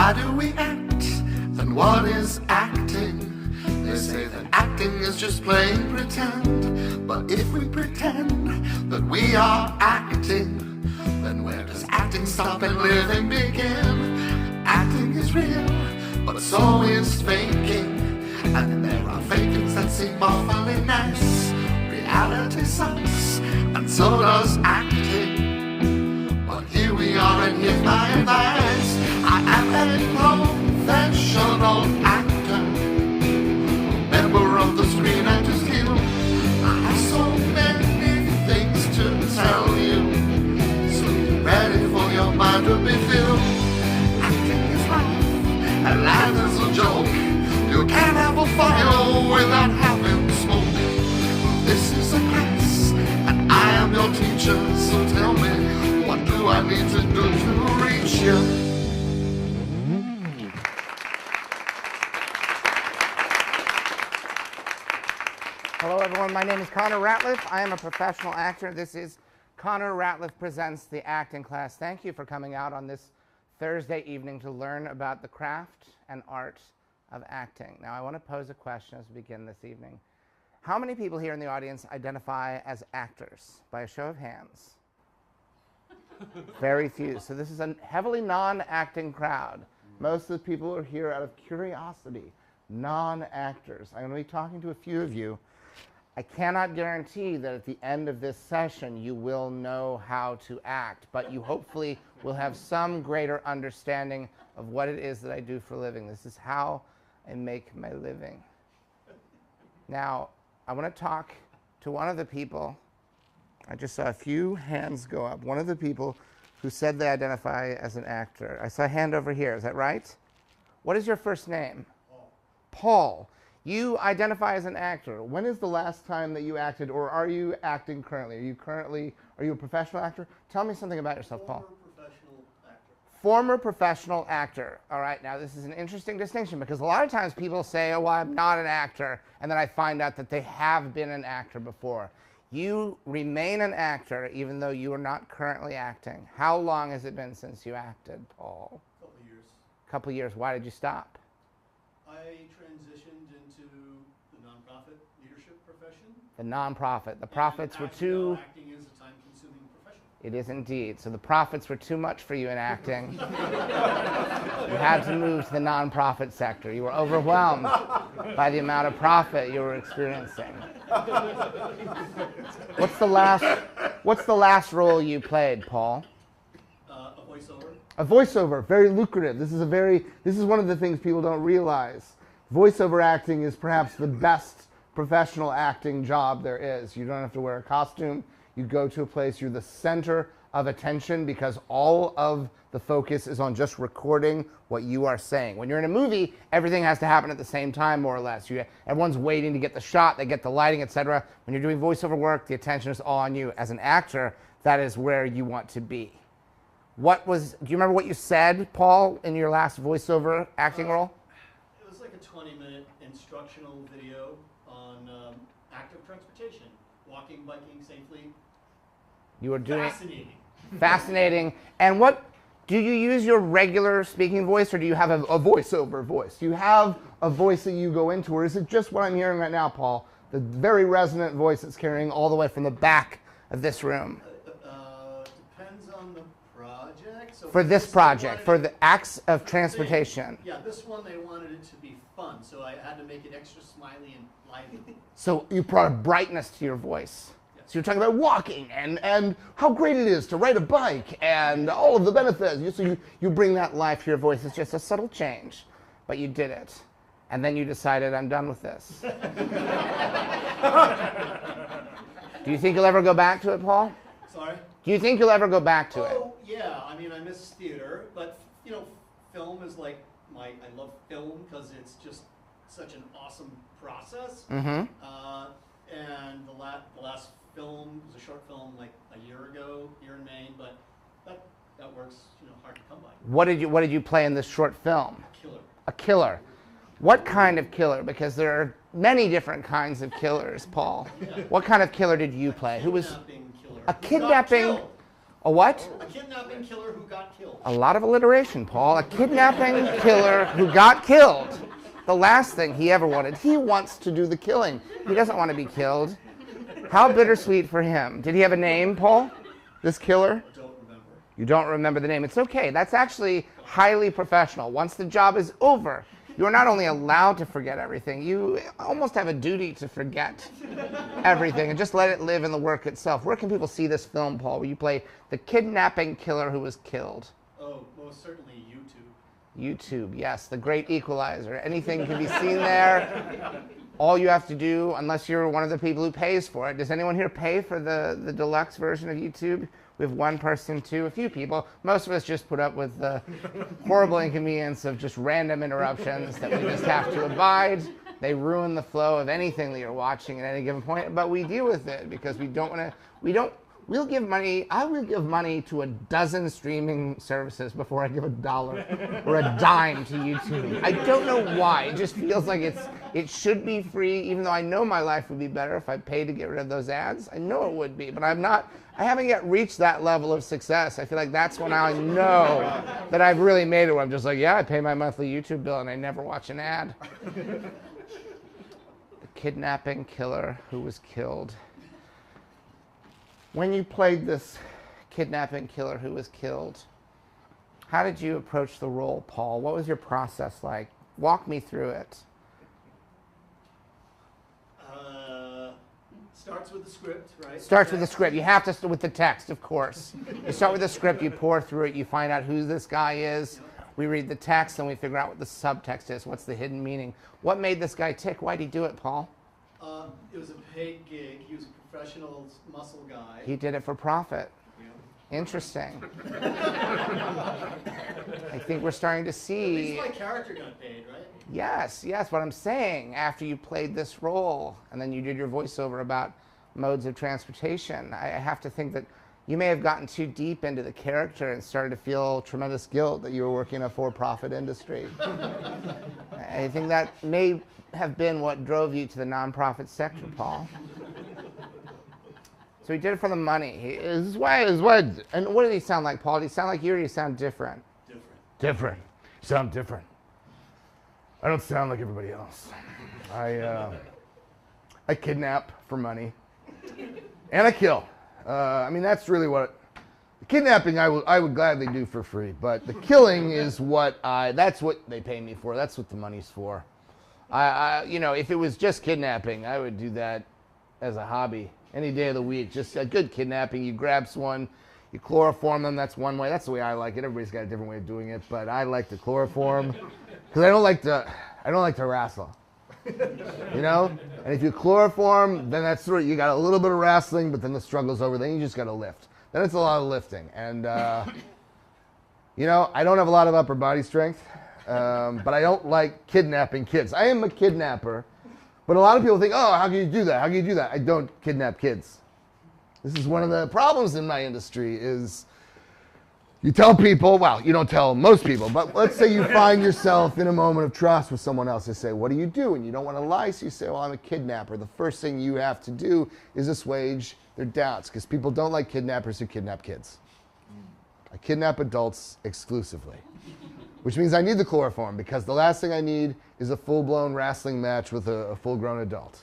Why do we act? And what is acting? They say that acting is just plain pretend. But if we pretend that we are acting, then where does acting stop and living begin? Acting is real, but so is faking. And there are fakings that seem awfully nice. Reality sucks, and so does acting. But here we are, and here's my advice. I am a professional actor, a member of the Screen Actors Guild. I have so many things to tell you, so get ready for your mind to be filled. Acting is life, and life is a joke. You can't have a fire without having smoke. This is a class, and I am your teacher, so tell me, what do I need to do to reach you? Hello everyone, my name is Connor Ratliff. I am a professional actor. This is Connor Ratliff Presents the Acting Class. Thank you for coming out on this Thursday evening to learn about the craft and art of acting. Now I want to pose a question as we begin this evening. How many people here in the audience identify as actors? By a show of hands. Very few. So this is a heavily non-acting crowd. Most of the people are here out of curiosity, non-actors. I'm going to be talking to a few of you. I cannot guarantee that at the end of this session you will know how to act, but you hopefully will have some greater understanding of what it is that I do for a living. This is how I make my living. Now, I want to talk to one of the people. I just saw a few hands go up. One of the people who said they identify as an actor. I saw a hand over here. Is that right? What is your first name? Paul. Paul. You identify as an actor. When is the last time that you acted, or are you acting currently? Are you a professional actor? Tell me something about yourself, Paul. Former professional actor. All right, now this is an interesting distinction because a lot of times people say, oh, well, I'm not an actor, and then I find out that they have been an actor before. You remain an actor even though you are not currently acting. How long has it been since you acted, Paul? A couple of years. A couple of years. Why did you stop? I transitioned into the nonprofit leadership profession. The nonprofit. The profits were too... Acting is a time-consuming profession. It is indeed. So the profits were too much for you in acting. You had to move to the nonprofit sector. You were overwhelmed by the amount of profit you were experiencing. What's the last role you played, Paul? A voiceover. A voiceover, very lucrative. This is one of the things people don't realize. Voiceover acting is perhaps the best professional acting job there is. You don't have to wear a costume. You go to a place, you're the center of attention because all of the focus is on just recording what you are saying. When you're in a movie, everything has to happen at the same time, more or less. Everyone's waiting to get the shot, they get the lighting, etc. When you're doing voiceover work, the attention is all on you. As an actor, that is where you want to be. Do you remember what you said, Paul, in your last voiceover acting role? It was like a 20-minute instructional video on active transportation, walking, biking safely. You were doing Fascinating. Fascinating. And do you use your regular speaking voice, or do you have a voiceover voice? Do you have a voice that you go into, or is it just what I'm hearing right now, Paul? The very resonant voice that's carrying all the way from the back of this room. Depends on the project. So for this project, for the acts of transportation. Yeah, this one they wanted it to be fun, so I had to make it extra smiley and lively. So you brought a brightness to your voice. So you're talking about walking and how great it is to ride a bike and all of the benefits. So you bring that life to your voice. It's just a subtle change, but you did it. And then you decided, I'm done with this. Do you think you'll ever go back to it, Paul? Sorry? Do you think you'll ever go back to it? Oh, yeah. I mean, I miss theater, but, film is like I love film because it's just such an awesome process. Mm-hmm. And the last film was a short film like a year ago here in Maine, but that works, hard to come by. What did you play in this short film? A killer. A killer. What kind of killer? Because there are many different kinds of killers, Paul. Yeah. What kind of killer did you play? Who was Kidnapping killer. a kidnapping? A what? A kidnapping killer who got killed. A lot of alliteration, Paul. A kidnapping killer who got killed. The last thing he ever wanted. He wants to do the killing. He doesn't want to be killed. How bittersweet for him. Did he have a name, Paul? This killer? I don't remember. You don't remember the name. It's okay. That's actually highly professional. Once the job is over, you're not only allowed to forget everything, you almost have a duty to forget everything and just let it live in the work itself. Where can people see this film, Paul, where you play the kidnapping killer who was killed? Oh, most certainly YouTube. YouTube, yes, the great equalizer. Anything can be seen there. All you have to do, unless you're one of the people who pays for it. Does anyone here pay for the deluxe version of YouTube? We have one person, two, a few people. Most of us just put up with the horrible inconvenience of just random interruptions that we just have to abide. They ruin the flow of anything that you're watching at any given point, but we deal with it because we don't want to, we'll give money, I will give money to a dozen streaming services before I give $1 or a dime to YouTube. I don't know why. It just feels like it should be free, even though I know my life would be better if I paid to get rid of those ads. I know it would be, but I haven't yet reached that level of success. I feel like that's when I know that I've really made it, where I'm just like, yeah, I pay my monthly YouTube bill and I never watch an ad. The kidnapping killer who was killed. When you played this kidnapping killer who was killed, how did you approach the role, Paul? What was your process like? Walk me through it. Starts with the script, right? Starts with the script. You have to start with the text, of course. You start with the script, you pour through it, you find out who this guy is. We read the text and we figure out what the subtext is, what's the hidden meaning. What made this guy tick? Why'd he do it, Paul? It was a paid gig. He was a professional muscle guy. He did it for profit. Yeah. Interesting. I think we're starting to At see. least my character got paid, right? Yes, what I'm saying, after you played this role and then you did your voiceover about modes of transportation, I have to think that you may have gotten too deep into the character and started to feel tremendous guilt that you were working in a for-profit industry. I think that may have been what drove you to the nonprofit sector, Paul. So he did it for the money. This is why. And what did he sound like, Paul? Did he sound like you or did he sound different? Different. You sound different. I don't sound like everybody else. I kidnap for money, and I kill. I mean, that's really what. The kidnapping I would gladly do for free, but the killing is that's what they pay me for. That's what the money's for. If it was just kidnapping, I would do that as a hobby any day of the week. Just a good kidnapping. You grab someone, you chloroform them. That's one way. That's the way I like it. Everybody's got a different way of doing it, but I like to chloroform because I don't like to wrestle. And if you chloroform, then that's sort of, you got a little bit of wrestling, but then the struggle's over. Then you just got to lift. Then it's a lot of lifting, and I don't have a lot of upper body strength, but I don't like kidnapping kids. I am a kidnapper, but a lot of people think, oh, how can you do that? How can you do that? I don't kidnap kids. This is one of the problems in my industry is you tell people, well, you don't tell most people, but let's say you find yourself in a moment of trust with someone else. They say, what do you do? And you don't want to lie, so you say, well, I'm a kidnapper. The first thing you have to do is assuage their doubts, because people don't like kidnappers who kidnap kids. I kidnap adults exclusively, which means I need the chloroform, because the last thing I need is a full-blown wrestling match with a full-grown adult.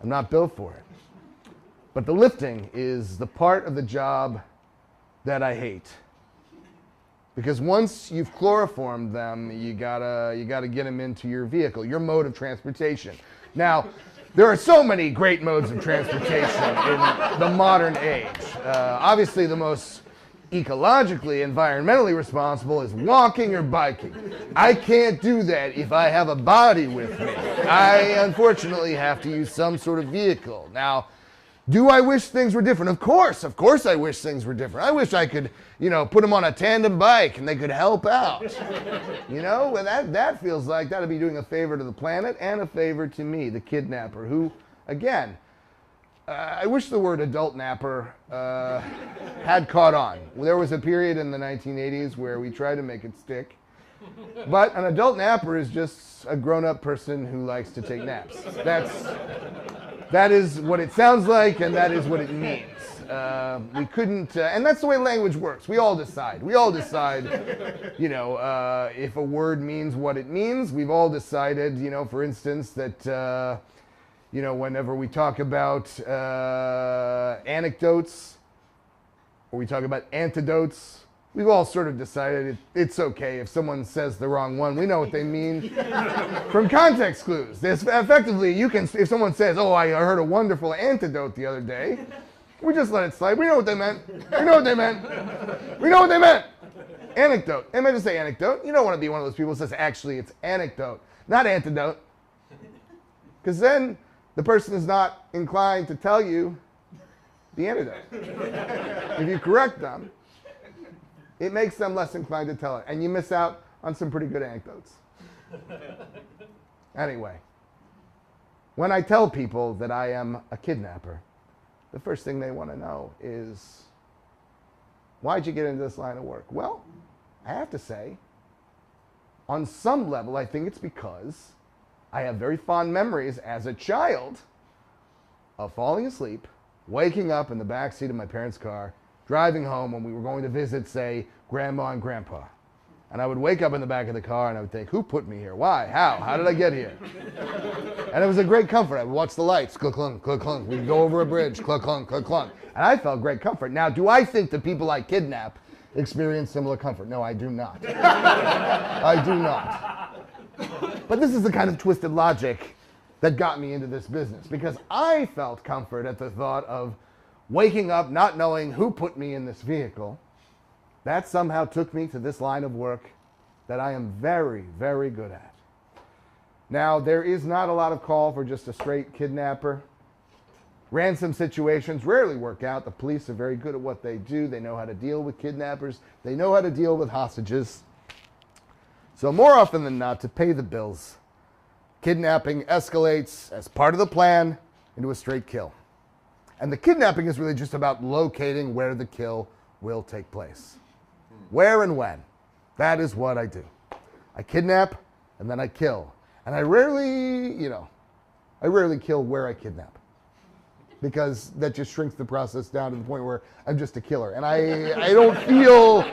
I'm not built for it. But the lifting is the part of the job that I hate. Because once you've chloroformed them, you gotta get them into your vehicle, your mode of transportation. Now, there are so many great modes of transportation in the modern age. Obviously, the most ecologically, environmentally responsible is walking or biking. I can't do that if I have a body with me. I unfortunately have to use some sort of vehicle. Now, do I wish things were different? Of course I wish things were different. I wish I could, put them on a tandem bike and they could help out. Well, that feels like that'd be doing a favor to the planet and a favor to me, the kidnapper, who, again, I wish the word adult napper had caught on. There was a period in the 1980s where we tried to make it stick. But an adult napper is just a grown-up person who likes to take naps. That is what it sounds like, and that is what it means. We couldn't, and that's the way language works. We all decide. We all decide, if a word means what it means. We've all decided, for instance, that, whenever we talk about anecdotes, or we talk about antidotes, we've all sort of decided it's okay if someone says the wrong one. We know what they mean from context clues. Effectively, if someone says, "Oh, I heard a wonderful antidote the other day," we just let it slide. We know what they meant. We know what they meant. We know what they meant. Anecdote. They meant to say anecdote. You don't want to be one of those people who says, actually, it's anecdote, not antidote. Because then the person is not inclined to tell you the antidote. If you correct them, it makes them less inclined to tell it. And you miss out on some pretty good anecdotes. Anyway, when I tell people that I am a kidnapper, the first thing they want to know is, why'd you get into this line of work? Well, I have to say, on some level, I think it's because I have very fond memories as a child of falling asleep, waking up in the back seat of my parents' car, driving home when we were going to visit, say, Grandma and Grandpa. And I would wake up in the back of the car and I would think, who put me here? Why? How? How did I get here? And it was a great comfort. I would watch the lights, clunk, clunk, clunk, clunk. We'd go over a bridge, clunk, clunk, clunk, clunk. And I felt great comfort. Now, do I think the people I kidnap experience similar comfort? No, I do not. I do not. But this is the kind of twisted logic that got me into this business, because I felt comfort at the thought of waking up not knowing who put me in this vehicle. That somehow took me to this line of work that I am very, very good at. Now, there is not a lot of call for just a straight kidnapper. Ransom situations rarely work out. The police are very good at what they do. They know how to deal with kidnappers. They know how to deal with hostages. So more often than not, to pay the bills, kidnapping escalates as part of the plan into a straight kill. And the kidnapping is really just about locating where the kill will take place. Where and when. That is what I do. I kidnap and then I kill. And I rarely kill where I kidnap, because that just shrinks the process down to the point where I'm just a killer. And I don't feel...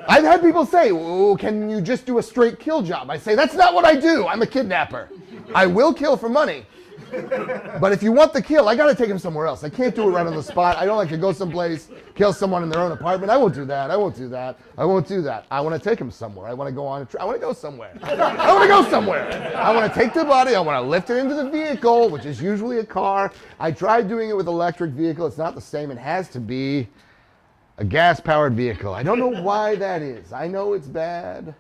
I've had people say, oh, can you just do a straight kill job? I say, that's not what I do. I'm a kidnapper. I will kill for money. But if you want the kill, I got to take him somewhere else. I can't do it right on the spot. I don't like to go someplace, kill someone in their own apartment. I won't do that. I won't do that. I won't do that. I want to take him somewhere. I want to go on I want to go somewhere. I want to go somewhere. I want to take the body. I want to lift it into the vehicle, which is usually a car. I tried doing it with electric vehicle. It's not the same. It has to be a gas-powered vehicle. I don't know why that is. I know it's bad.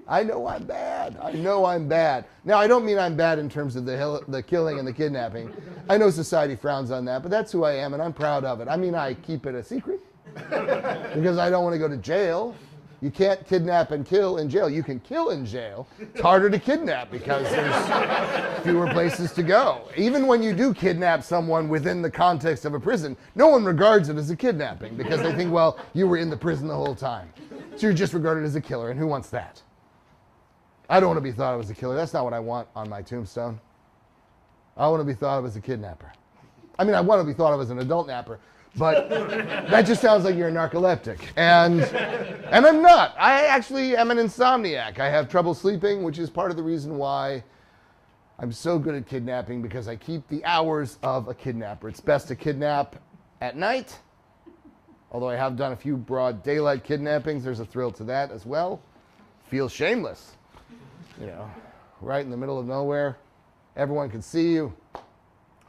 I know I'm bad. I know I'm bad. Now, I don't mean I'm bad in terms of the killing and the kidnapping. I know society frowns on that, but that's who I am, and I'm proud of it. I mean, I keep it a secret because I don't want to go to jail. You can't kidnap and kill in jail. You can kill in jail. It's harder to kidnap because there's fewer places to go. Even when you do kidnap someone within the context of a prison, no one regards it as a kidnapping because they think, well, you were in the prison the whole time. So you're just regarded as a killer, and who wants that? I don't want to be thought of as a killer. That's not what I want on my tombstone. I want to be thought of as a kidnapper. I mean, I want to be thought of as an adult napper, but that just sounds like you're a narcoleptic. And I'm not. I actually am an insomniac. I have trouble sleeping, which is part of the reason why I'm so good at kidnapping, because I keep the hours of a kidnapper. It's best to kidnap at night, although I have done a few broad daylight kidnappings. There's a thrill to that as well. Feels shameless. Right in the middle of nowhere. Everyone can see you.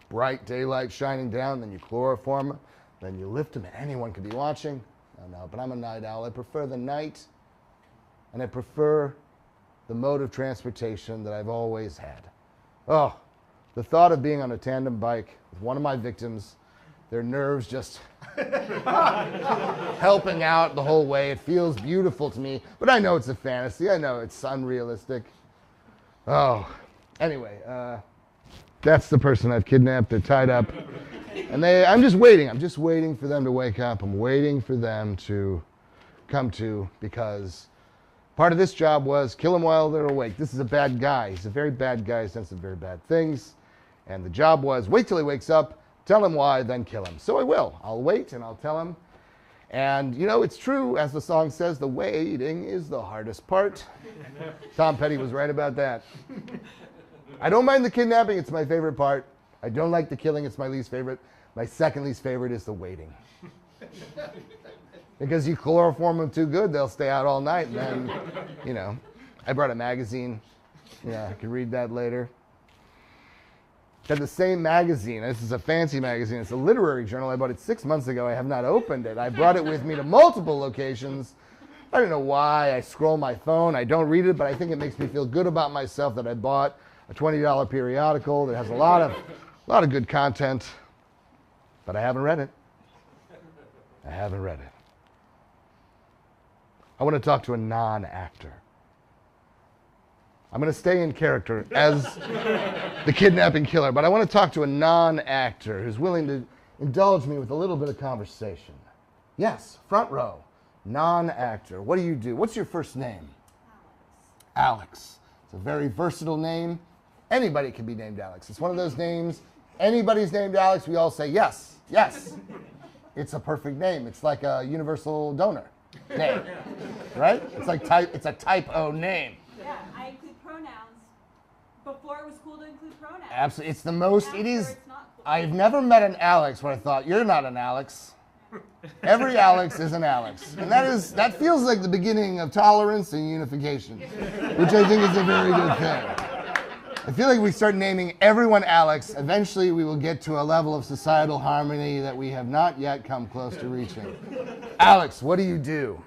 Bright daylight shining down, then you chloroform them, then you lift them, and anyone could be watching. No, but I'm a night owl. I prefer the night, and I prefer the mode of transportation that I've always had. Oh, the thought of being on a tandem bike with one of my victims, their nerves just helping out the whole way. It feels beautiful to me, but I know it's a fantasy. I know it's unrealistic. Oh, anyway, that's the person I've kidnapped. They're tied up, and I'm just waiting. I'm just waiting for them to wake up. I'm waiting for them to come to, because part of this job was kill them while they're awake. This is a bad guy. He's a very bad guy. He's done some very bad things. And the job was, wait till he wakes up, tell him why, then kill him. So I will. I'll wait and I'll tell him. And, you know, it's true, as the song says, the waiting is the hardest part. Tom Petty was right about that. I don't mind the kidnapping. It's my favorite part. I don't like the killing. It's my least favorite. My second least favorite is the waiting. Because you chloroform them too good, they'll stay out all night. And then, you know, I brought a magazine. Yeah, I can read that later. Had the same magazine. This is a fancy magazine. It's a literary journal. I bought it 6 months ago. I have not opened it. I brought it with me to multiple locations. I don't know why. I scroll my phone. I don't read it, but I think it makes me feel good about myself that I bought a $20 periodical that has a lot of good content. But I haven't read it. I haven't read it. I want to talk to a non-actor. I'm going to stay in character as the kidnapping killer, but I want to talk to a non-actor who's willing to indulge me with a little bit of conversation. Yes, front row, non-actor. What do you do? What's your first name? Alex. It's a very versatile name. Anybody can be named Alex. It's one of those names, anybody's named Alex, we all say yes, yes. It's a perfect name. It's like a universal donor name, right? It's a type O name. Yeah, I include pronouns. Before it was cool to include pronouns. Absolutely. It's the most, After it is, it's not cool. I've never met an Alex where I thought, you're not an Alex. Every Alex is an Alex. And that feels like the beginning of tolerance and unification, which I think is a very good thing. I feel like if we start naming everyone Alex, eventually we will get to a level of societal harmony that we have not yet come close to reaching. Alex, what do you do?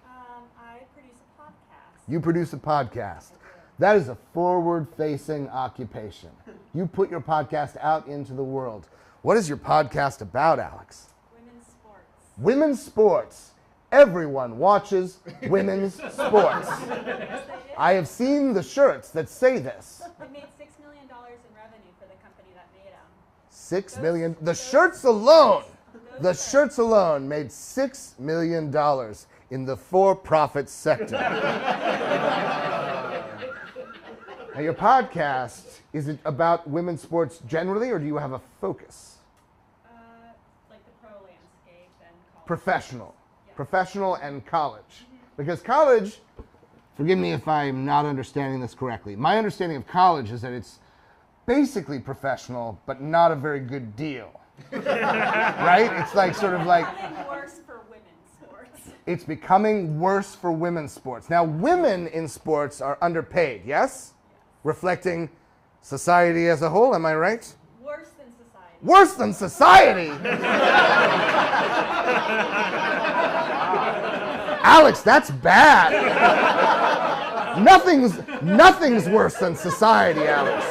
I produce a podcast. You produce a podcast. That is a forward-facing occupation. You put your podcast out into the world. What is your podcast about, Alex? Women's sports. Women's sports. Everyone watches women's sports. Yes, they did. I have seen the shirts that say this. They made $6 million in revenue for the company that made them. 6 million. The shirts alone. The shirts alone made $6 million in the for-profit sector. Now, your podcast, is it about women's sports generally, or do you have a focus? Like the pro landscape and college. Professional. Yeah. Professional and college. Because college, forgive me if I'm not understanding this correctly. My understanding of college is that it's basically professional, but not a very good deal. Right? It's like sort of like... Becoming worse for women's sports. It's becoming worse for women's sports. Now, women in sports are underpaid, yes? Reflecting society as a whole, am I right? Worse than society. Worse than society? Alex, that's bad. Nothing's worse than society, Alex.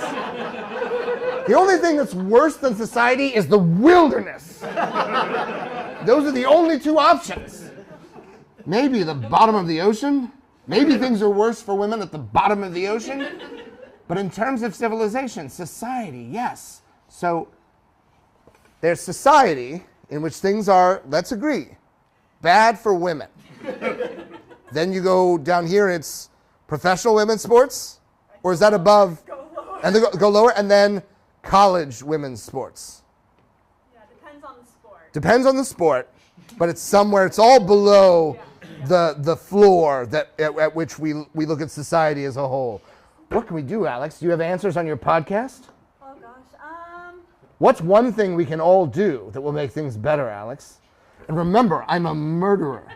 The only thing that's worse than society is the wilderness. Those are the only two options. Maybe the bottom of the ocean. Maybe things are worse for women at the bottom of the ocean. But in terms of civilization, society, yes. So there's society in which things are, let's agree, bad for women. Then you go down here, it's professional women's sports? Or is that above? Go lower. And they go lower, and then college women's sports. Yeah, depends on the sport. Depends on the sport, but it's somewhere, it's all below the floor that at which we look at society as a whole. What can we do, Alex? Do you have answers on your podcast? Oh gosh. What's one thing we can all do that will make things better, Alex? And remember, I'm a murderer.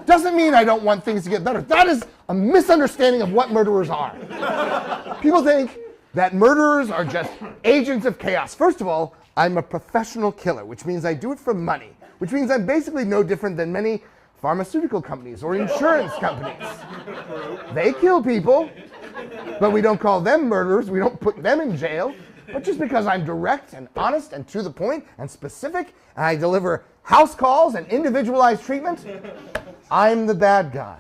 Doesn't mean I don't want things to get better. That is a misunderstanding of what murderers are. People think that murderers are just agents of chaos. First of all, I'm a professional killer, which means I do it for money, which means I'm basically no different than many pharmaceutical companies or insurance companies. They kill people, but we don't call them murderers. We don't put them in jail. But just because I'm direct and honest and to the point and specific, and I deliver house calls and individualized treatment, I'm the bad guy.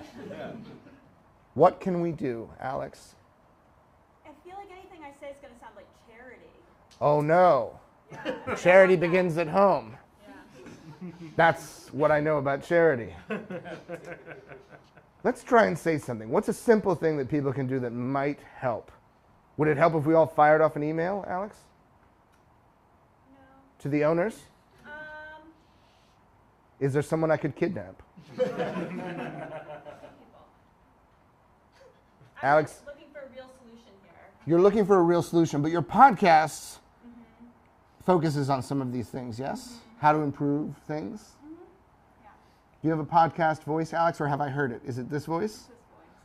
What can we do, Alex? I feel like anything I say is going to sound like charity. Oh no. Yeah. Charity begins at home. Yeah. That's what I know about charity. Let's try and say something. What's a simple thing that people can do that might help? Would it help if we all fired off an email, Alex? No. To the owners? Is there someone I could kidnap? Alex? I'm looking for a real solution here. You're looking for a real solution, but your podcast focuses on some of these things, yes? How to improve things? Yeah. Do you have a podcast voice, Alex, or have I heard it? Is it this voice? This voice.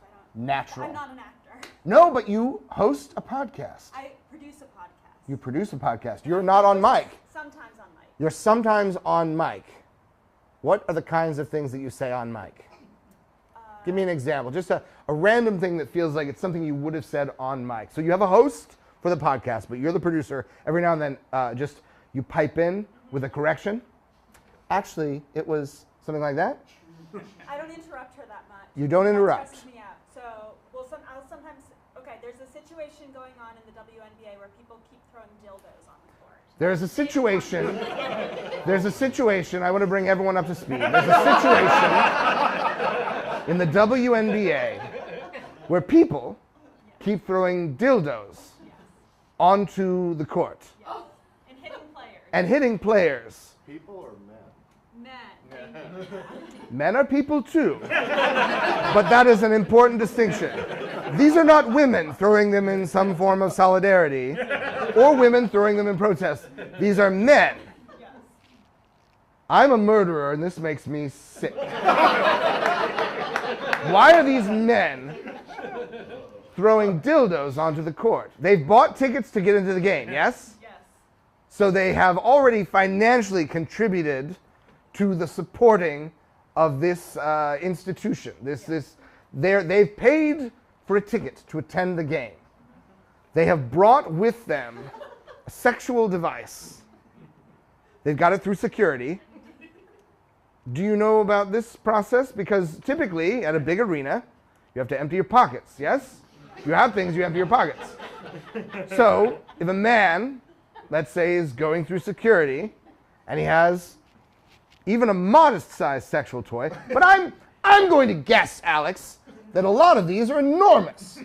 I don't. Natural. I'm not an actor. No, but you host a podcast. I produce a podcast. You produce a podcast. You're not on mic. Sometimes on mic. You're sometimes on mic. What are the kinds of things that you say on mic? Give me an example. Just a random thing that feels like it's something you would have said on mic. So you have a host for the podcast, but you're the producer. Every now and then, just you pipe in with a correction. Actually, it was something like that. I don't interrupt her that much. You don't interrupt. That stresses me out. So, I'll sometimes. Okay, there's a situation going on in the WNBA where people keep throwing dildos on the court. There's a situation. There's a situation. I want to bring everyone up to speed. There's a situation in the WNBA where people keep throwing dildos onto the court Yes. And hitting players. and hitting players. People or men? Men. Men are people too, but that is an important distinction. These are not women throwing them in some form of solidarity or women throwing them in protest. These are men. Yes. I'm a murderer and this makes me sick. Why are these men throwing dildos onto the court? They've bought tickets to get into the game, yes? Yes. So they have already financially contributed to the supporting of this institution. They've paid for a ticket to attend the game. They have brought with them a sexual device. They've got it through security. Do you know about this process? Because typically at a big arena, you have to empty your pockets, yes? You have things, you empty your pockets. So if a man, let's say, is going through security and he has even a modest-sized sexual toy, but I'm going to guess, Alex, that a lot of these are enormous.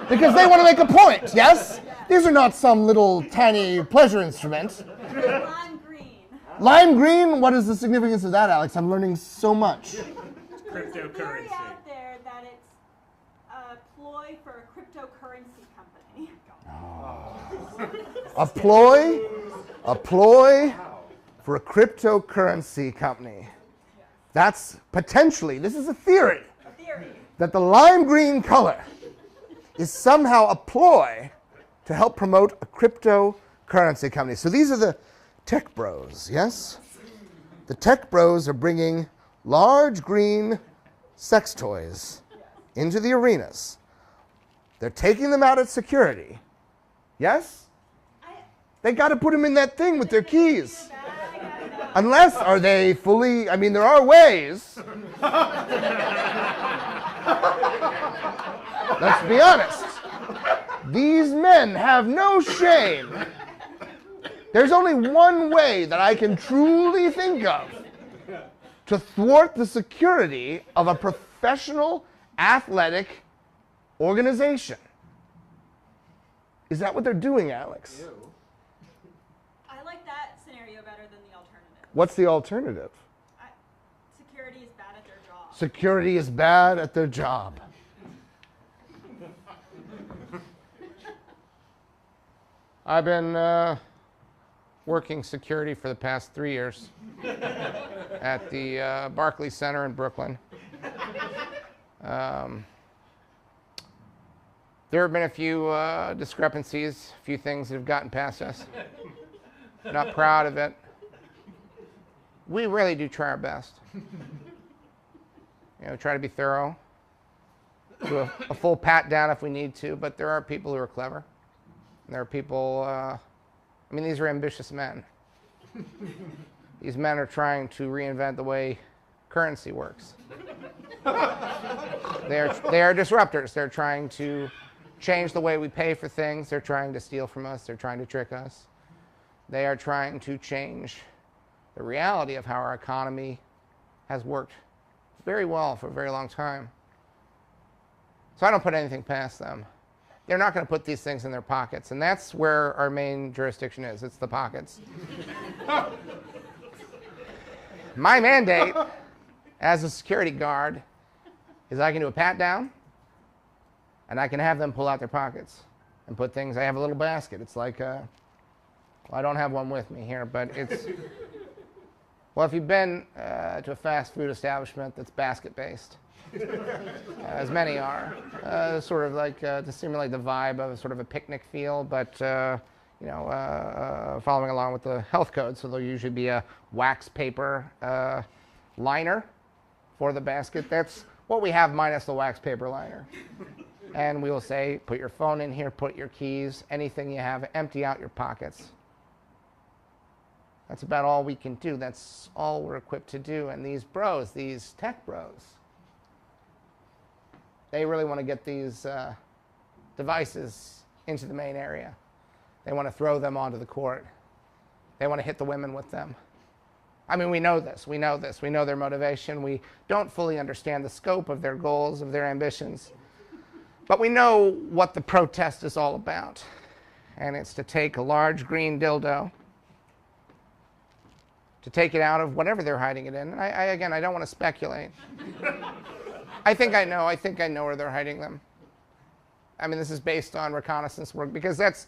Because they want to make a point, yes? These are not some little tiny pleasure instrument. Lime green. Lime green, what is the significance of that, Alex? I'm learning so much. There's a theory Cryptocurrency. out there that it's a ploy for a cryptocurrency company. A ploy for a cryptocurrency company. That's potentially, this is a theory, A theory. that the lime green color is somehow a ploy to help promote a cryptocurrency company. So these are the tech bros, yes? The tech bros are bringing large green sex toys into the arenas. They're taking them out at security, yes? They got to put them in that thing with their keys. Unless, are they fully, I mean, there are ways. Let's be honest. These men have no shame. There's only one way that I can truly think of to thwart the security of a professional athletic organization. Is that what they're doing, Alex? I like that scenario better than the alternative. What's the alternative? Security is bad at their job. Security is bad at their job. I've been working security for the past 3 years at the Barclays Center in Brooklyn. There have been a few discrepancies, a few things that have gotten past us. Not proud of it. We really do try our best. Try to be thorough. Do a full pat down if we need to, but there are people who are clever. There are people, these are ambitious men. These men are trying to reinvent the way currency works. They are disruptors. They're trying to change the way we pay for things. They're trying to steal from us. They're trying to trick us. They are trying to change the reality of how our economy has worked very well for a very long time. So I don't put anything past them. They're not going to put these things in their pockets, and that's where our main jurisdiction is. It's the pockets. My mandate as a security guard is I can do a pat down, and I can have them pull out their pockets and put things. I have a little basket. It's like, well, I don't have one with me here, but it's, well, if you've been to a fast food establishment that's basket-based, as many are, sort of like to simulate the vibe of sort of a picnic feel, but following along with the health code. So there'll usually be a wax paper liner for the basket. That's what we have minus the wax paper liner. And we will say, put your phone in here, put your keys, anything you have, empty out your pockets. That's about all we can do. That's all we're equipped to do. And these bros, these tech bros, they really want to get these devices into the Maine area. They want to throw them onto the court. They want to hit the women with them. I mean, we know this. We know this. We know their motivation. We don't fully understand the scope of their goals, of their ambitions. But we know what the protest is all about. And it's to take a large green dildo, to take it out of whatever they're hiding it in. And again, I don't want to speculate. I think I know where they're hiding them. I mean, this is based on reconnaissance work, because that's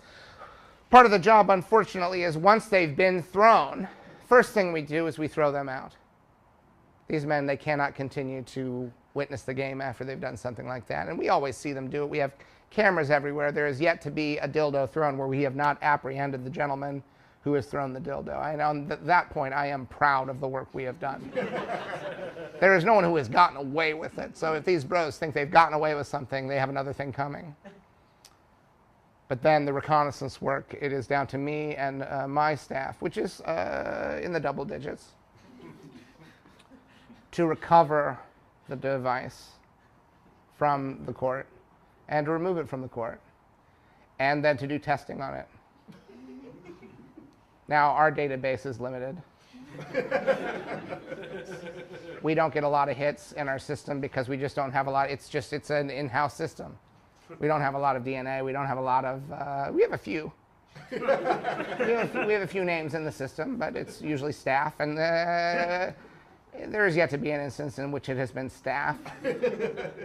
part of the job, unfortunately, is once they've been thrown, first thing we do is we throw them out. These men, they cannot continue to witness the game after they've done something like that. And we always see them do it. We have cameras everywhere. There is yet to be a dildo thrown where we have not apprehended the gentleman who has thrown the dildo. And on that point, I am proud of the work we have done. There is no one who has gotten away with it. So if these bros think they've gotten away with something, they have another thing coming. But then the reconnaissance work, it is down to me and my staff, which is in the double digits, to recover the device from the court and to remove it from the court, and then to do testing on it. Now, our database is limited. We don't get a lot of hits in our system because we just don't have a lot. It's an in-house system. We don't have a lot of DNA. We don't have a lot of, we have a few. we have a few names in the system, but it's usually staff. And there is yet to be an instance in which it has been staff.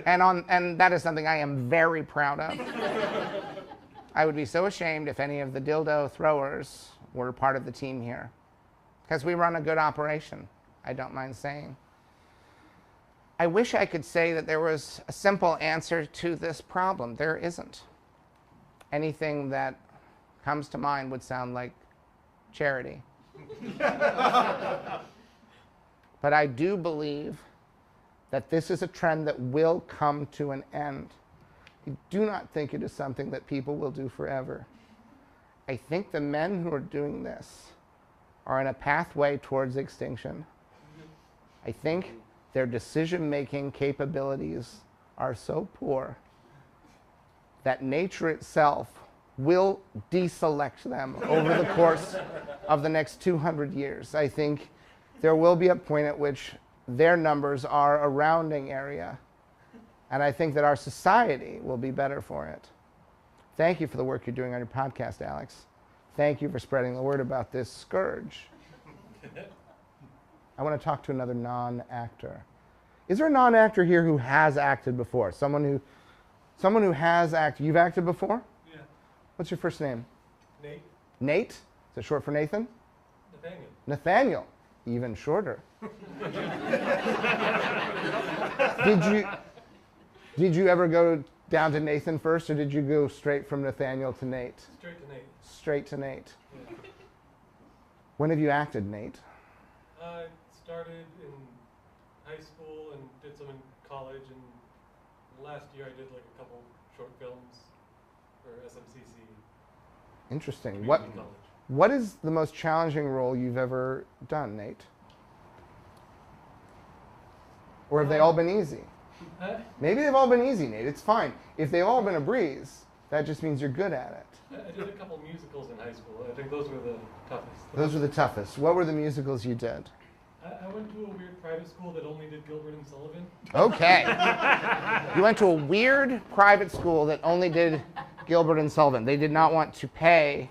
And that is something I am very proud of. I would be so ashamed if any of the dildo throwers were part of the team here, because we run a good operation, I don't mind saying. I wish I could say that there was a simple answer to this problem. There isn't. Anything that comes to mind would sound like charity. But I do believe that this is a trend that will come to an end. I do not think it is something that people will do forever. I think the men who are doing this are in a pathway towards extinction. I think their decision-making capabilities are so poor that nature itself will deselect them over the course of the next 200 years. I think there will be a point at which their numbers are a rounding area, and I think that our society will be better for it. Thank you for the work you're doing on your podcast, Alex. Thank you for spreading the word about this scourge. I want to talk to another non-actor. Is there a non-actor here who has acted before? Someone who has acted. You've acted before? Yeah. What's your first name? Nate. Nate? Is it short for Nathan? Nathaniel. Nathaniel. Even shorter. Did you ever go down to Nathan first, or did you go straight from Nathaniel to Nate? Straight to Nate. Straight to Nate. Yeah. When have you acted, Nate? I started in high school and did some in college, and last year I did like a couple short films for SMCC. Interesting. Community college. What is the most challenging role you've ever done, Nate? Or have they all been easy? Huh? Maybe they've all been easy, Nate. It's fine. If they've all been a breeze, that just means you're good at it. I did a couple musicals in high school. I think those were the toughest. Those were the toughest. What were the musicals you did? I went to a weird private school that only did Gilbert and Sullivan. Okay. You went to a weird private school that only did Gilbert and Sullivan. They did not want to pay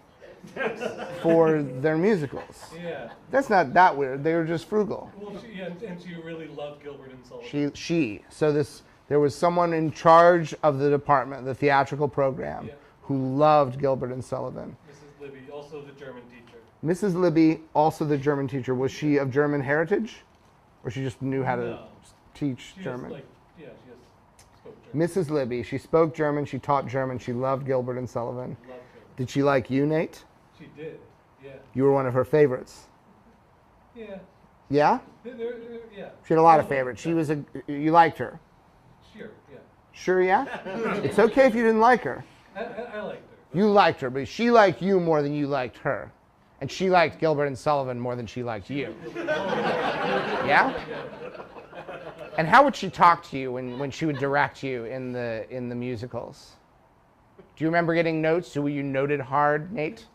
for their musicals. Yeah. That's not that weird. They were just frugal. Well, and she really loved Gilbert and Sullivan. There was someone in charge of the department, the theatrical program, who loved Gilbert and Sullivan. Mrs. Libby, also the German teacher. Mrs. Libby, also the German teacher. Was she of German heritage? Or she just knew how to teach German? She just spoke German. Mrs. Libby, she spoke German, she taught German, she loved Gilbert and Sullivan. Loved Gilbert. Did she like you, Nate? She did, yeah. You were one of her favorites. Yeah. Yeah? Yeah. She had a lot of favorites. You liked her. Sure, yeah. Sure, yeah? It's okay if you didn't like her. I liked her. You liked her, but she liked you more than you liked her. And she liked Gilbert and Sullivan more than she liked you. Yeah? And how would she talk to you when she would direct you in the musicals? Do you remember getting notes? Were you noted hard, Nate?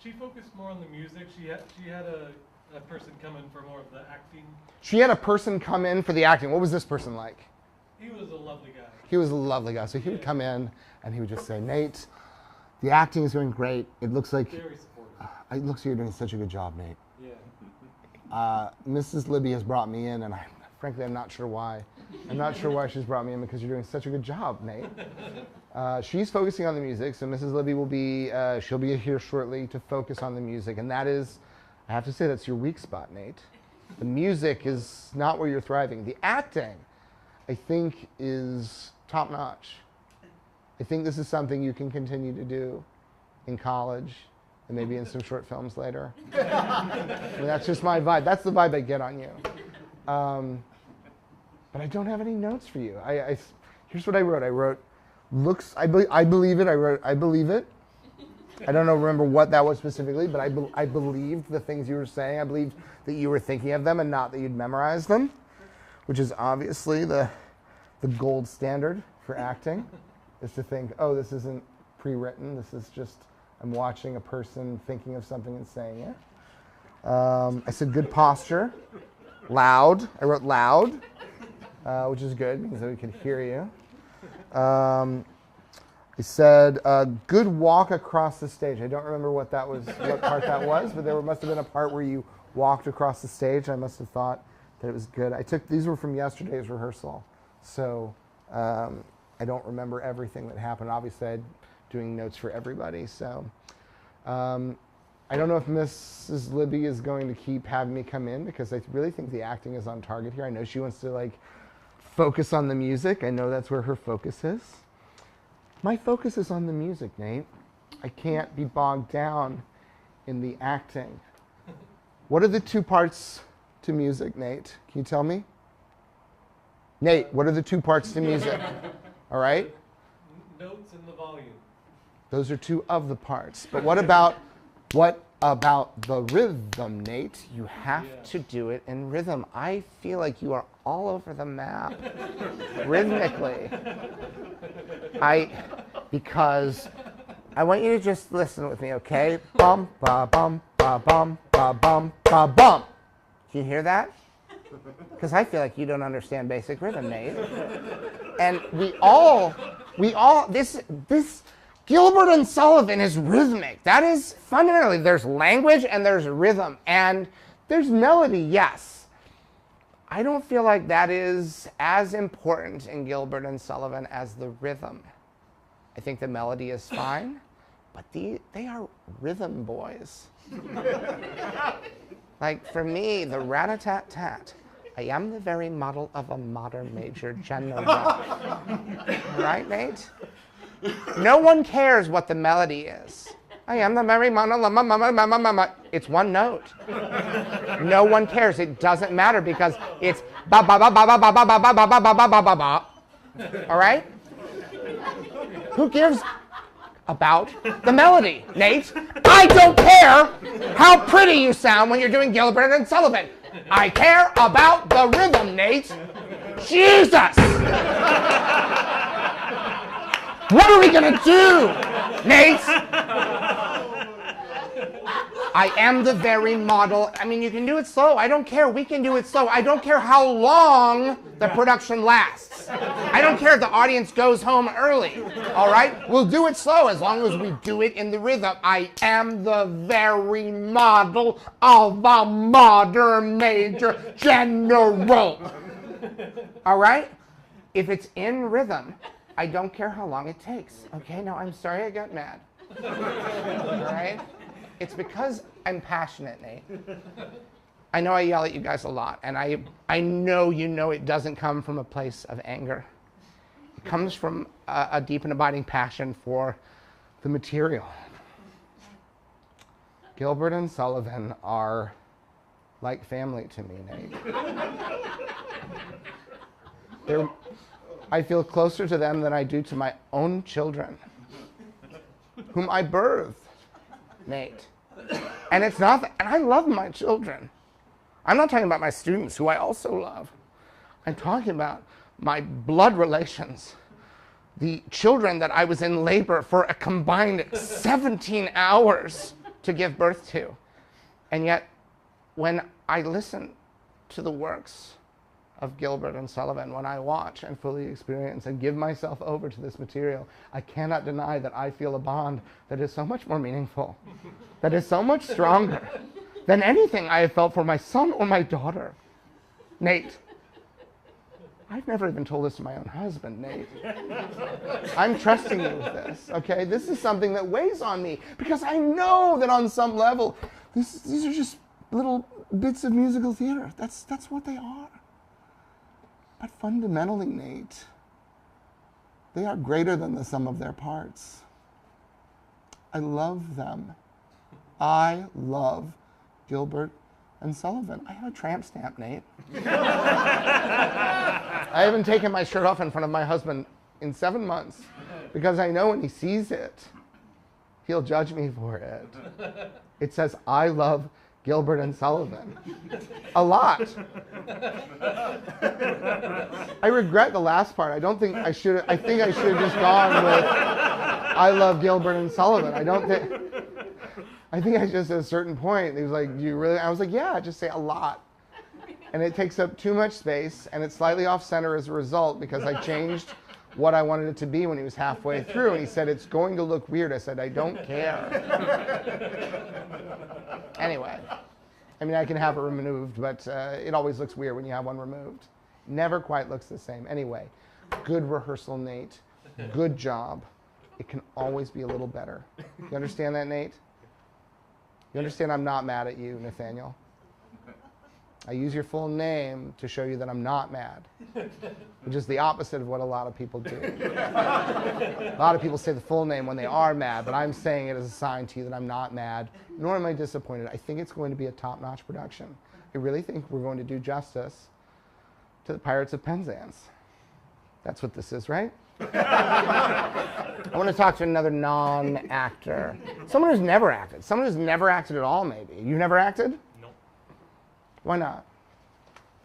She focused more on the music. She had a person come in for more of the acting. She had a person come in for the acting. What was this person like? He was a lovely guy. He was a lovely guy. So he would come in and he would just say, Nate, the acting is going great. It looks like Very supportive. it looks like you're doing such a good job, Nate. Yeah. Mrs. Libby has brought me in, and frankly, I'm not sure why. I'm not sure why she's brought me in because you're doing such a good job, Nate. She's focusing on the music, so Mrs. Libby will be, she'll be here shortly to focus on the music, and that is, I have to say, that's your weak spot, Nate. The music is not where you're thriving. The acting, I think, is top-notch. I think this is something you can continue to do in college and maybe in some short films later. I mean, that's just my vibe. That's the vibe I get on you. But I don't have any notes for you. Here's what I wrote. I wrote, I believe it. I wrote, I believe it. I don't remember what that was specifically, but I believed the things you were saying. I believed that you were thinking of them and not that you'd memorized them, which is obviously the gold standard for acting, is to think, oh, this isn't pre-written. This is just, I'm watching a person thinking of something and saying it. I said good posture. Loud. I wrote loud, which is good because we could hear you. I said good walk across the stage. I don't remember what part that was, but there must have been a part where you walked across the stage. I must have thought that it was good. These were from yesterday's rehearsal, so I don't remember everything that happened. Obviously, I'm doing notes for everybody, so I don't know if Mrs. Libby is going to keep having me come in because I really think the acting is on target here. I know she wants to focus on the music. I know that's where her focus is. My focus is on the music, Nate. I can't be bogged down in the acting. What are the two parts to music, Nate? Can you tell me? Nate, what are the two parts to music? All right? Notes and the volume. Those are two of the parts. But what about the rhythm, Nate? You have to do it in rhythm. I feel like you are all over the map rhythmically. Because I want you to just listen with me, okay? Bum, ba, bum, ba, bum, ba, bum, ba, bum. Can you hear that? Because I feel like you don't understand basic rhythm, Nate. And this Gilbert and Sullivan is rhythmic. That is fundamentally, there's language and there's rhythm and there's melody, yes. I don't feel like that is as important in Gilbert and Sullivan as the rhythm. I think the melody is fine, but they are rhythm boys. Like for me, the rat-a-tat-tat, I am the very model of a modern major general. Right, Nate? No one cares what the melody is. I am the very model of it's one note. No one cares. It doesn't matter because it's ba ba ba ba ba ba ba ba ba ba ba ba ba ba ba. All right? Who gives about the melody, Nate? I don't care how pretty you sound when you're doing Gilbert and Sullivan. I care about the rhythm, Nate. Jesus! What are we gonna do, Nate? I am the very model. I mean, you can do it slow. I don't care. We can do it slow. I don't care how long the production lasts. I don't care if the audience goes home early. All right? We'll do it slow as long as we do it in the rhythm. I am the very model of a modern major general. All right? If it's in rhythm, I don't care how long it takes. Okay? Now, I'm sorry I got mad. All right? It's because I'm passionate, Nate. I know I yell at you guys a lot, and I know you know it doesn't come from a place of anger. It comes from a deep and abiding passion for the material. Gilbert and Sullivan are like family to me, Nate. I feel closer to them than I do to my own children, whom I birthed, Nate. And it's not and I love my children. I'm not talking about my students, who I also love. I'm talking about my blood relations, the children that I was in labor for a combined 17 hours to give birth to. And yet, when I listen to the works of Gilbert and Sullivan, when I watch and fully experience and give myself over to this material, I cannot deny that I feel a bond that is so much more meaningful, that is so much stronger than anything I have felt for my son or my daughter. Nate, I've never even told this to my own husband, Nate. I'm trusting you with this, okay? This is something that weighs on me because I know that on some level, these are just little bits of musical theater. That's what they are. But fundamentally, Nate, they are greater than the sum of their parts. I love them. I love Gilbert and Sullivan. I have a tramp stamp, Nate. I haven't taken my shirt off in front of my husband in 7 months because I know when he sees it, he'll judge me for it. It says, I love Gilbert and Sullivan. A lot. I regret the last part. I think I should have just gone with I love Gilbert and Sullivan. I think I just at a certain point, he was like, do you really? I was like, yeah, just say a lot. And it takes up too much space, and it's slightly off center as a result because I changed what I wanted it to be when he was halfway through. And he said, it's going to look weird. I said, I don't care. Anyway, I mean, I can have it removed, but it always looks weird when you have one removed. Never quite looks the same. Anyway, good rehearsal, Nate. Good job. It can always be a little better. You understand that, Nate? You understand I'm not mad at you, Nathaniel? I use your full name to show you that I'm not mad, which is the opposite of what a lot of people do. A lot of people say the full name when they are mad, but I'm saying it as a sign to you that I'm not mad, nor am I disappointed. I think it's going to be a top-notch production. I really think we're going to do justice to the Pirates of Penzance. That's what this is, right? I want to talk to another non-actor. Someone who's never acted. Someone who's never acted at all, maybe. You've never acted? No. Why not?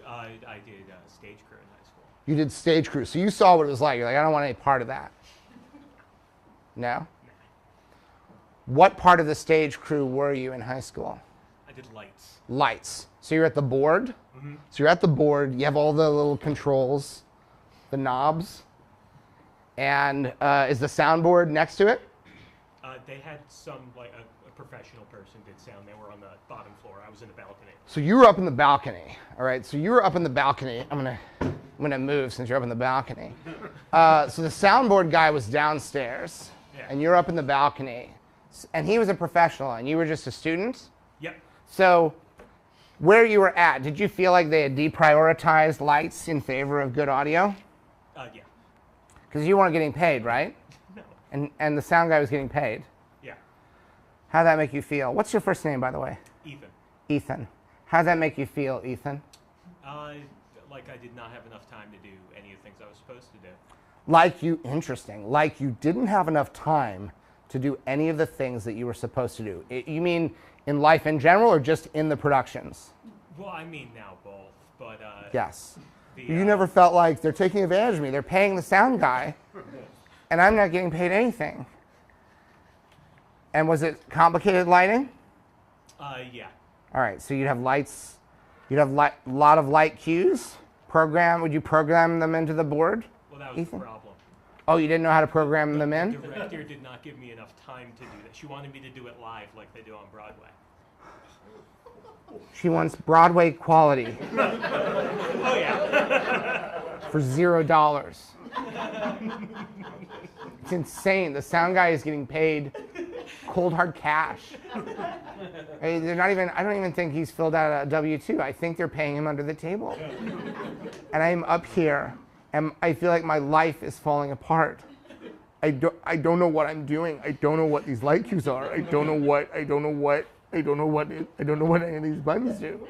I did stage crew in high school. You did stage crew. So you saw what it was like. You're like, I don't want any part of that. No? What part of the stage crew were you in high school? I did lights. Lights. So you're at the board? Mm-hmm. So you're at the board. You have all the little controls, the knobs. And is the soundboard next to it? They had some, like a professional person did sound. They were on the bottom floor. I was in the balcony. So you were up in the balcony, all right? So you were up in the balcony. I'm gonna move since you're up in the balcony. So the soundboard guy was downstairs, and you're up in the balcony. And he was a professional, and you were just a student? Yep. So where you were at, did you feel like they had deprioritized lights in favor of good audio? Yeah. Because you weren't getting paid, right? No. And the sound guy was getting paid. Yeah. How'd that make you feel? What's your first name, by the way? Ethan. Ethan. How'd that make you feel, Ethan? Like I did not have enough time to do any of the things I was supposed to do. Interesting. Like you didn't have enough time to do any of the things that you were supposed to do. You mean in life in general or just in the productions? Well, I mean now both, but yes. You never felt like they're taking advantage of me. They're paying the sound guy, and I'm not getting paid anything. And was it complicated lighting? Yeah. All right, so you'd have lights, you'd have a lot of light cues. Would you program them into the board? Well, that was Ethan? the problem. Oh, you didn't know how to program them The in? director did not give me enough time to do that. She wanted me to do it live like they do on Broadway. She wants Broadway quality Oh, yeah. for $0. It's insane. The sound guy is getting paid cold hard cash. I mean, I don't even think he's filled out a W-2. I think they're paying him under the table. And I'm up here and I feel like my life is falling apart. I don't know what I'm doing. I don't know what these light cues are. I don't know what any of these buttons do.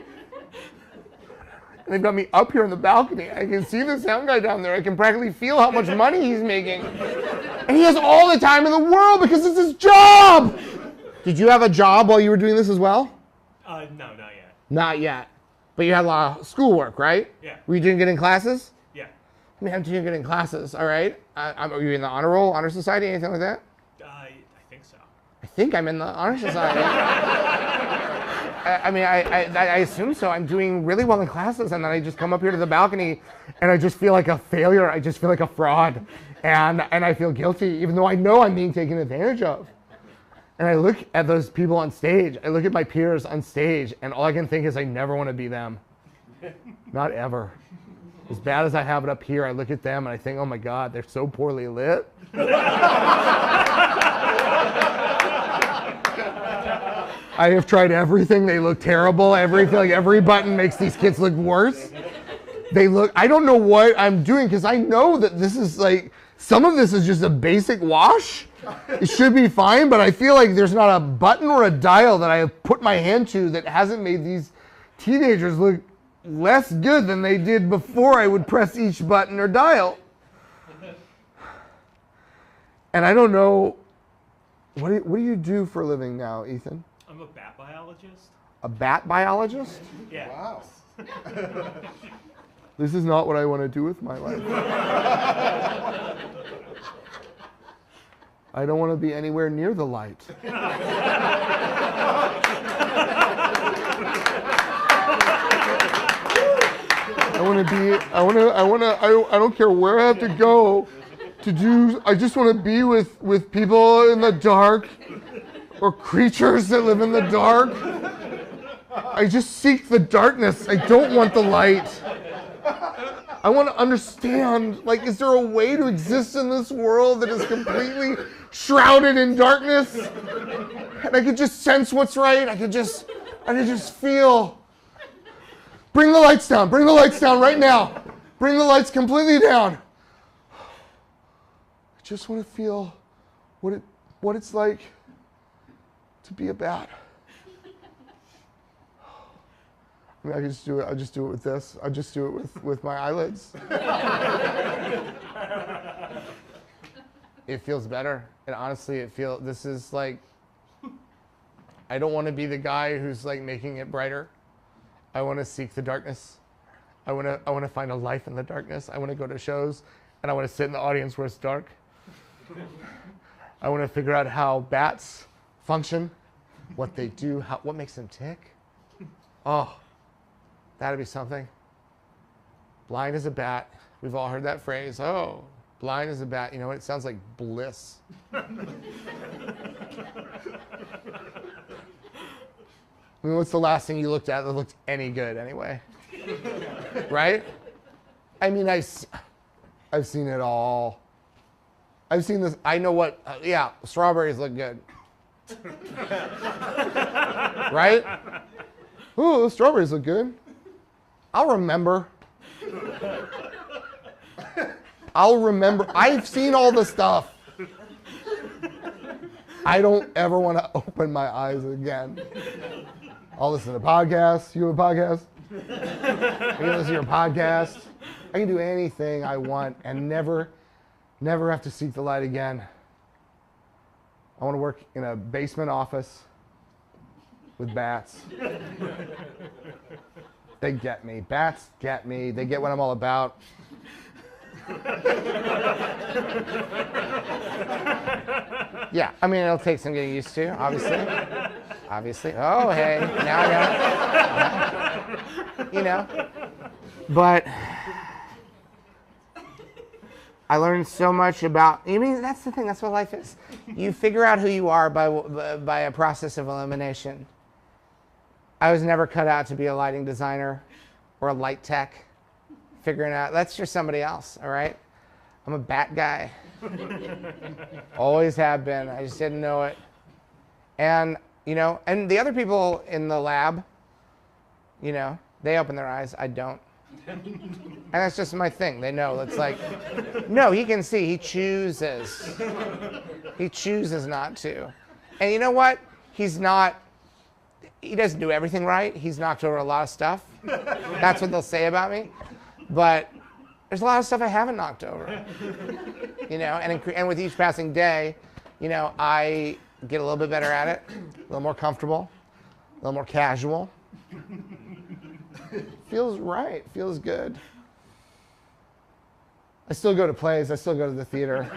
And they've got me up here on the balcony. I can see the sound guy down there. I can practically feel how much money he's making. And he has all the time in the world because it's his job. Did you have a job while you were doing this as well? No, not yet. Not yet. But you had a lot of schoolwork, right? Yeah. Were you doing good in classes? Yeah. I mean, I'm doing good in classes, all right? Are you in the honor roll, honor society, anything like that? I think so. I think I'm in the honor society. I assume so. I'm doing really well in classes, and then I just come up here to the balcony, and I just feel like a failure. I just feel like a fraud, and I feel guilty, even though I know I'm being taken advantage of. And I look at those people on stage. I look at my peers on stage, and all I can think is I never want to be them. Not ever. As bad as I have it up here, I look at them and I think, oh my God, they're so poorly lit. I have tried everything. They look terrible. Every button makes these kids look worse. I don't know what I'm doing because I know that this is like, some of this is just a basic wash. It should be fine, but I feel like there's not a button or a dial that I have put my hand to that hasn't made these teenagers look less good than they did before I would press each button or dial. And I don't know, what do you do for a living now, Ethan? I'm a bat biologist. A bat biologist? Yeah. Wow. This is not what I want to do with my life. I don't want to be anywhere near the light. I don't care where I have to go to do, I just want to be with people in the dark or creatures that live in the dark. I just seek the darkness. I don't want the light. I want to understand, like, is there a way to exist in this world that is completely shrouded in darkness? And I could just sense what's right. I could just feel. Bring the lights down. Bring the lights down right now. Bring the lights completely down. I just want to feel what it's like to be a bat. I mean, I could just do it. I'll just do it with this. I'll just do it with my eyelids. It feels better. And honestly, this is like, I don't want to be the guy who's like making it brighter. I want to seek the darkness. I want to find a life in the darkness. I want to go to shows and I want to sit in the audience where it's dark. I want to figure out how bats function, what they do, what makes them tick. Oh, that'd be something. Blind as a bat. We've all heard that phrase. Oh, blind as a bat. You know what? It sounds like bliss. I mean, what's the last thing you looked at that looked any good anyway? Right? I mean, I've seen it all. I've seen this. I know what, yeah, strawberries look good. Right? Ooh, those strawberries look good. I'll remember. I've seen all the stuff. I don't ever want to open my eyes again. I'll listen to podcasts. You have a podcast? I can listen to your podcast. I can do anything I want and never have to seek the light again. I want to work in a basement office with bats. They get me. Bats get me. They get what I'm all about. Yeah, I mean, it'll take some getting used to, obviously. obviously. Oh, hey, now I got it. You know, but I learned so much about, I mean, that's the thing, that's what life is. You figure out who you are by a process of elimination. I was never cut out to be a lighting designer or a light tech. Figuring out, that's just somebody else, all right? I'm a bat guy. Always have been, I just didn't know it. And, you know, and the other people in the lab, you know, they open their eyes, I don't. And that's just my thing, they know, it's like, no, he can see, he chooses. He chooses not to. And you know what? He doesn't do everything right, he's knocked over a lot of stuff. That's what they'll say about me. But there's a lot of stuff I haven't knocked over. You know, and with each passing day, you know, I get a little bit better at it, a little more comfortable, a little more casual. Feels right, feels good. I still go to plays, I still go to the theater.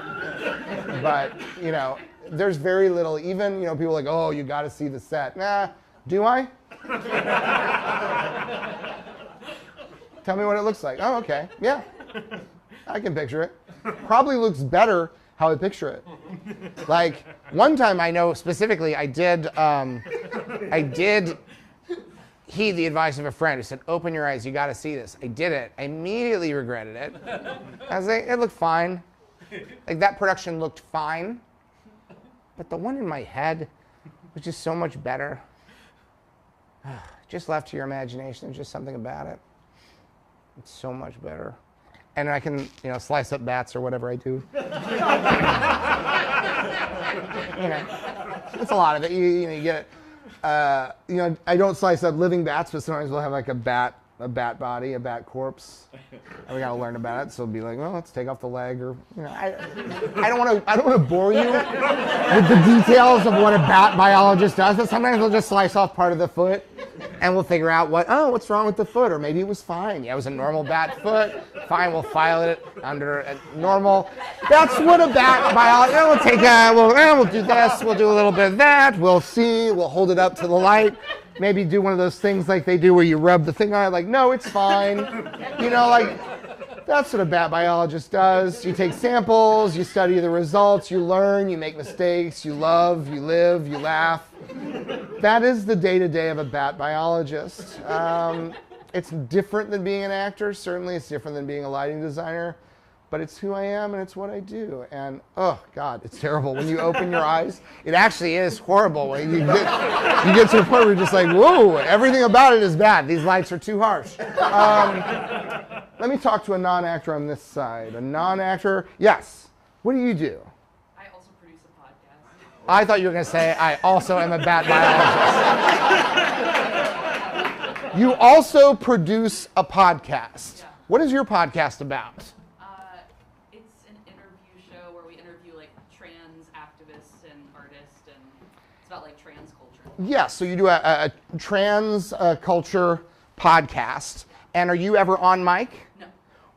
But, you know, there's very little, even, you know, people are like, oh, you got to see the set. Nah, do I? Tell me what it looks like. Oh, okay, yeah. I can picture it. Probably looks better how I picture it. Like, one time I know specifically I did heed the advice of a friend who said, open your eyes, you got to see this. I did it. I immediately regretted it. I was like, it looked fine. Like, that production looked fine. But the one in my head was just so much better. Just left to your imagination. There's just something about it. It's so much better. And I can, you know, slice up bats or whatever I do. You know, it's a lot of it. You know, you get it. You know, I don't slice up living bats, but sometimes we'll have like a bat body, a bat corpse, and we gotta learn about it. So it'll be like, well, let's take off the leg, or you know, I don't want to bore you with the details of what a bat biologist does. But sometimes we'll just slice off part of the foot, and we'll figure out what's wrong with the foot, or maybe it was fine. Yeah, it was a normal bat foot. Fine, we'll file it under a normal. That's what a bat biologist. We'll do this. We'll do a little bit of that. We'll see. We'll hold it up to the light. Maybe do one of those things like they do where you rub the thing on it, like, no, it's fine. You know, like, that's what a bat biologist does. You take samples, you study the results, you learn, you make mistakes, you love, you live, you laugh. That is the day-to-day of a bat biologist. It's different than being an actor. Certainly it's different than being a lighting designer. But it's who I am and it's what I do. And oh God, it's terrible. When you open your eyes, it actually is horrible. When you get to a point where you're just like, whoa, everything about it is bad. These lights are too harsh. Let me talk to a non-actor on this side. A non-actor, yes. What do you do? I also produce a podcast. I thought you were going to say, I also am a bat biologist. You also produce a podcast. Yeah. What is your podcast about? It's an interview show where we interview like trans activists and artists, and it's about like trans culture. Yes, so you do a trans culture podcast. And are you ever on mic? No.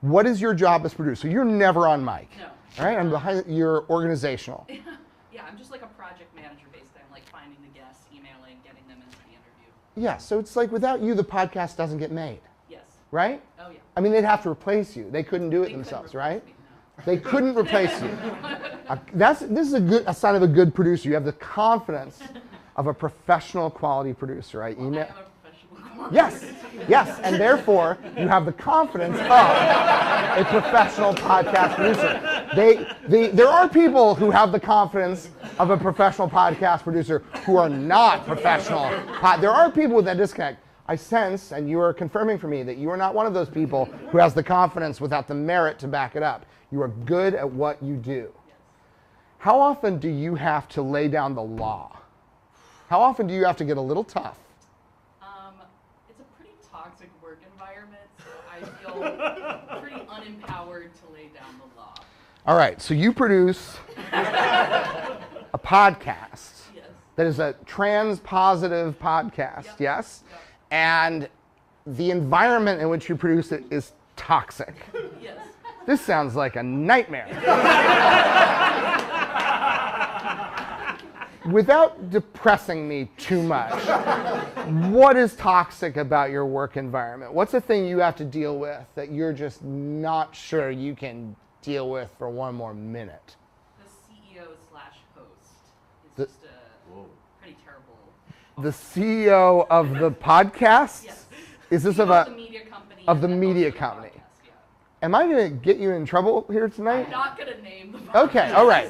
What is your job as producer? You're never on mic. No. All right, I'm behind. You're organizational. Yeah, I'm just like a project manager basically. I'm like finding the guests, emailing, getting them into the interview. Yeah, so it's like without you, the podcast doesn't get made, Yes. right? Oh yeah. I mean, they'd have to replace you. They couldn't do it They couldn't themselves, replace right? me, no. They couldn't replace you. This is a sign of a good producer. You have the confidence of a professional quality producer. I Well, email. I am a professional. Yes, yes, and therefore you have the confidence of a professional podcast producer. There are people who have the confidence of a professional podcast producer who are not professional. There are people with that disconnect. I sense, and you are confirming for me, that you are not one of those people who has the confidence without the merit to back it up. You are good at what you do. How often do you have to lay down the law? How often do you have to get a little tough? It's a pretty toxic work environment, so I feel pretty unempowered to lay down the law. All right, so you produce a podcast Yes. that is a trans-positive podcast, Yep. yes? Yep. And the environment in which you produce it is toxic. Yes. This sounds like a nightmare. without depressing me too much, what is toxic about your work environment? What's the thing you have to deal with that you're just not sure you can deal with for one more minute? The CEO/host is The- just a pretty terrible. The CEO of the podcast? Yes. Is this CEO of the a... media company? of the and media host of the company. podcast, yeah. Am I going to get you in trouble here tonight? I'm not gonna name the. Okay, all right.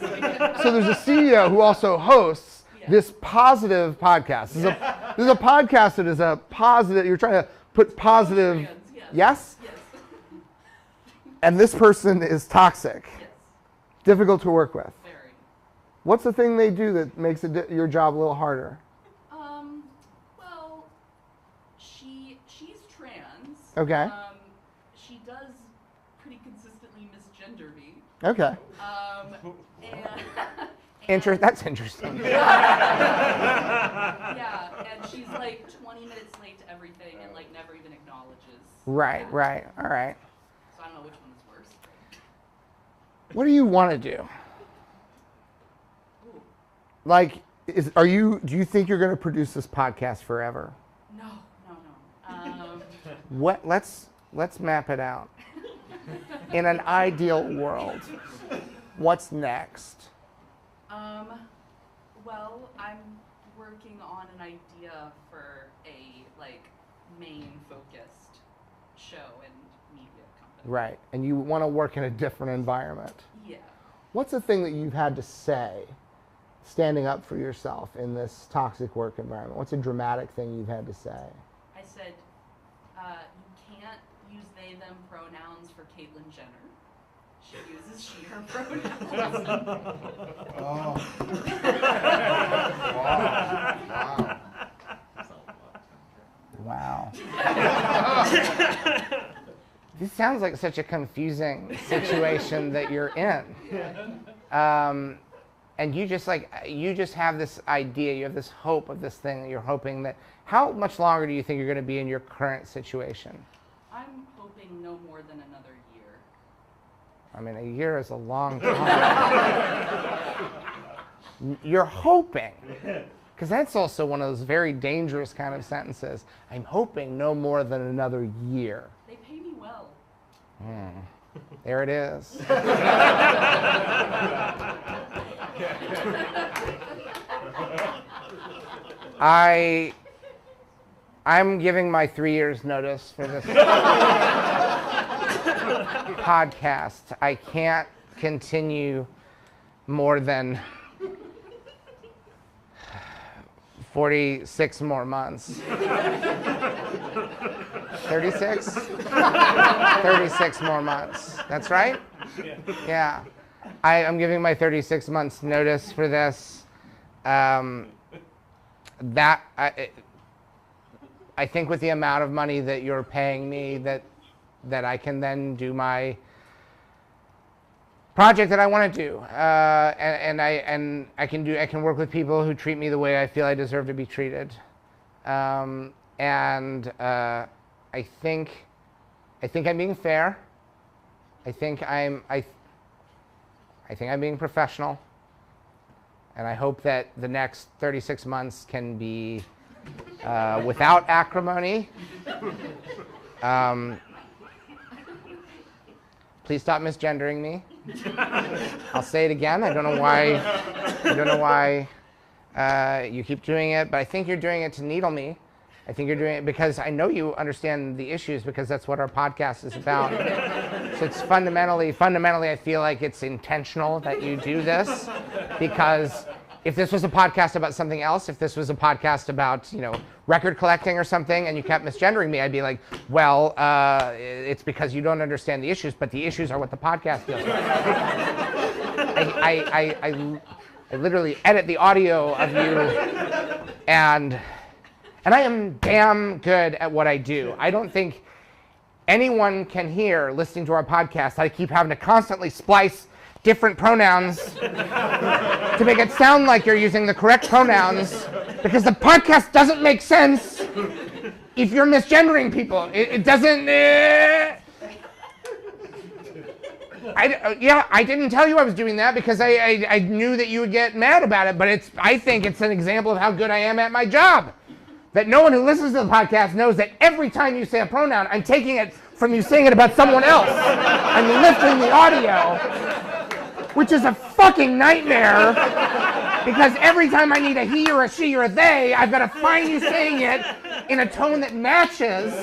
So there's a CEO who also hosts Yeah. this positive podcast. This is a podcast that is a positive, you're trying to put positive, Trans, yes? Yes. And this person is toxic, Yes. difficult to work with. Very. What's the thing they do that makes your job a little harder? Well, she's trans. Okay. She does pretty consistently misgender me. Okay. And That's interesting. yeah, and she's like 20 minutes late to everything and like never even acknowledges. Right, that. right, all right. So I don't know which one is worse. What do you want to do? Ooh. Like, do you think you're going to produce this podcast forever? No. Let's map it out. In an ideal world, what's next? Well, I'm working on an idea for a like Maine-focused show and media company. Right, and you want to work in a different environment. Yeah. What's the thing that you've had to say, standing up for yourself in this toxic work environment? What's a dramatic thing you've had to say? I said, you can't use they, them pronouns for Caitlyn Jenner. She uses she, her pronouns. Oh. Wow. This sounds like such a confusing situation that you're in. And you just have this idea, you have this hope of this thing that you're hoping that, how much longer do you think you're going to be in your current situation? I'm hoping no more than another year. I mean, a year is a long time. You're hoping, because that's also one of those very dangerous kind of sentences. I'm hoping no more than another year. They pay me well. There it is. I'm giving my 3 years notice for this podcast. I can't continue more than 46 more months. 36? 36 more months. That's right? Yeah. I'm giving my 36 months notice for this. I think with the amount of money that you're paying me, that I can then do my project that I want to do, and I can work with people who treat me the way I feel I deserve to be treated, and I think I'm being fair. I think I'm being professional, and I hope that the next 36 months can be without acrimony. Please stop misgendering me. I'll say it again. I don't know why you keep doing it, but I think you're doing it to needle me. I think you're doing it because I know you understand the issues, because that's what our podcast is about. So it's fundamentally, I feel like it's intentional that you do this, because if this was a podcast about something else, if this was a podcast about, record collecting or something, and you kept misgendering me, I'd be like, well, it's because you don't understand the issues, but the issues are what the podcast deals with. I literally edit the audio of you, and I am damn good at what I do. I don't think anyone can hear, listening to our podcast, I keep having to constantly splice different pronouns to make it sound like you're using the correct pronouns, because the podcast doesn't make sense if you're misgendering people. It doesn't. I didn't tell you I was doing that because I knew that you would get mad about it, but I think it's an example of how good I am at my job. That no one who listens to the podcast knows that every time you say a pronoun, I'm taking it from you saying it about someone else. I'm lifting the audio, which is a fucking nightmare because every time I need a he or a she or a they, I've got to find you saying it in a tone that matches.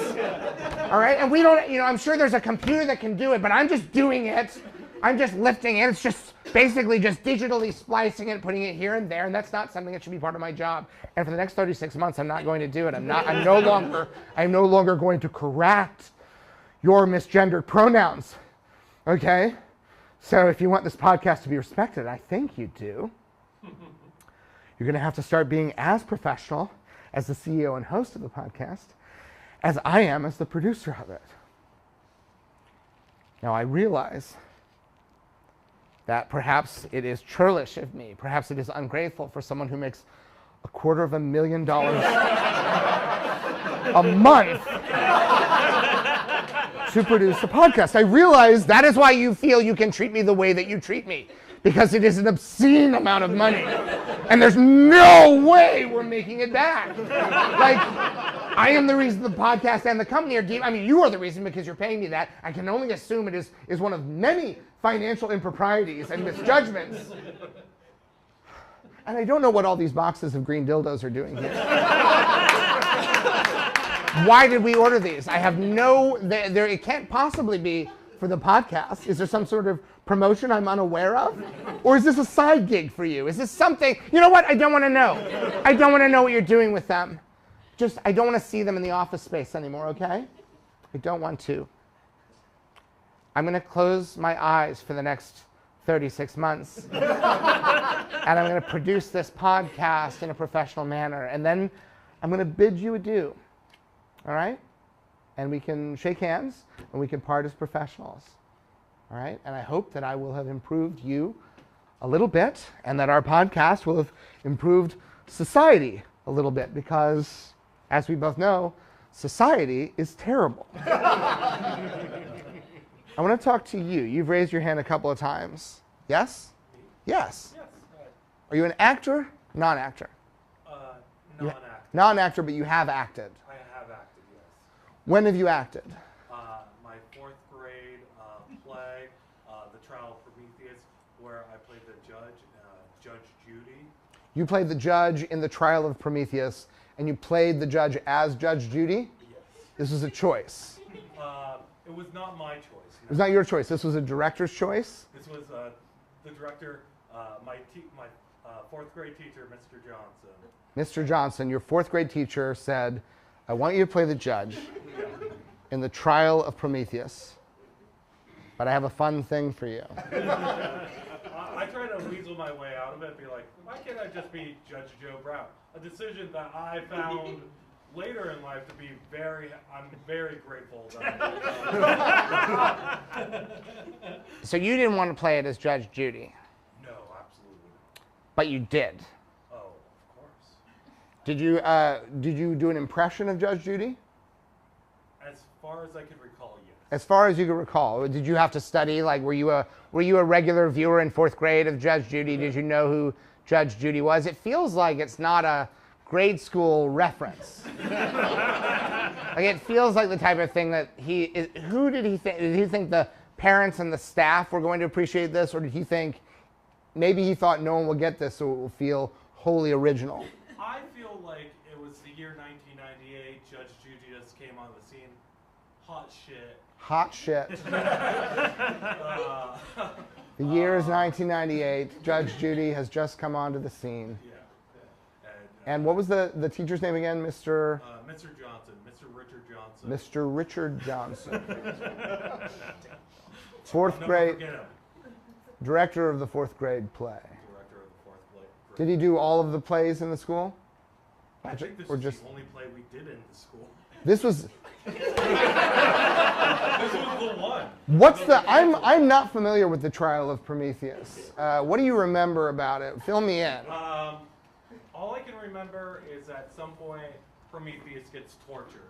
All right, and we don't, I'm sure there's a computer that can do it, but I'm just doing it. I'm just lifting it. It's just basically just digitally splicing it, putting it here and there, and that's not something that should be part of my job. And for the next 36 months, I'm not going to do it. I'm no longer going to correct your misgendered pronouns. Okay? So if you want this podcast to be respected, I think you do. You're going to have to start being as professional as the CEO and host of the podcast as I am as the producer of it. Now I realize that perhaps it is churlish of me, perhaps it is ungrateful for someone who makes $250,000 a month to produce a podcast. I realize that is why you feel you can treat me the way that you treat me, because it is an obscene amount of money, and there's no way we're making it back. Like, I am the reason the podcast and the company are deep. I mean, you are the reason because you're paying me that. I can only assume it is one of many financial improprieties and misjudgments. And I don't know what all these boxes of green dildos are doing here. Why did we order these? I have it can't possibly be for the podcast. Is there some sort of promotion I'm unaware of? Or is this a side gig for you? Is this something, you know what? I don't want to know. I don't want to know what you're doing with them. I don't want to see them in the office space anymore, okay? I don't want to. I'm going to close my eyes for the next 36 months. And I'm going to produce this podcast in a professional manner. And then I'm going to bid you adieu. All right? And we can shake hands and we can part as professionals. All right? And I hope that I will have improved you a little bit and that our podcast will have improved society a little bit because, as we both know, society is terrible. I want to talk to you. You've raised your hand a couple of times. Yes? Yes. Yes. Are you an actor? Non-actor? Non-actor. Non-actor, but you have acted. I have acted, yes. When have you acted? My fourth grade play, The Trial of Prometheus, where I played the judge, Judge Judy. You played the judge in The Trial of Prometheus, and you played the judge as Judge Judy? Yes. This was a choice. It was not my choice. It was not your choice. This was a director's choice? This was the director, my fourth grade teacher, Mr. Johnson. Mr. Johnson, your fourth grade teacher said, I want you to play the judge in The Trial of Prometheus, but I have a fun thing for you. I try to weasel my way out of it, be like, why can't I just be Judge Joe Brown? A decision that I found later in life to be I'm very grateful that So you didn't want to play it as Judge Judy, No, absolutely not. but you did. Oh, of course. Did you do an impression of Judge Judy? As far as I can recall, yes. As far as you can recall, did you have to study? Like, were you a regular viewer in fourth grade of Judge Judy? Did you know who Judge Judy was? It feels like it's not a grade school reference. Like, it feels like the type of thing that who did he think? Did he think the parents and the staff were going to appreciate this, or did he think maybe he thought no one will get this, so it will feel wholly original? I feel like it was the year 1998. Judge Judy just came on the scene. Hot shit. Hot shit. The year is 1998. Judge Judy has just come onto the scene. Yeah. And what was the teacher's name again? Mr. Mr. Johnson. Mr. Richard Johnson. Mr. Richard Johnson. I'll Fourth never grade, forget him. director of the fourth grade play. Director of the fourth grade. Did he do all of the plays in the school? I think this or is just- the only play we did in the school. This was, This was the one. I'm not familiar with The Trial of Prometheus. What do you remember about it? Fill me in. All I can remember is at some point Prometheus gets tortured.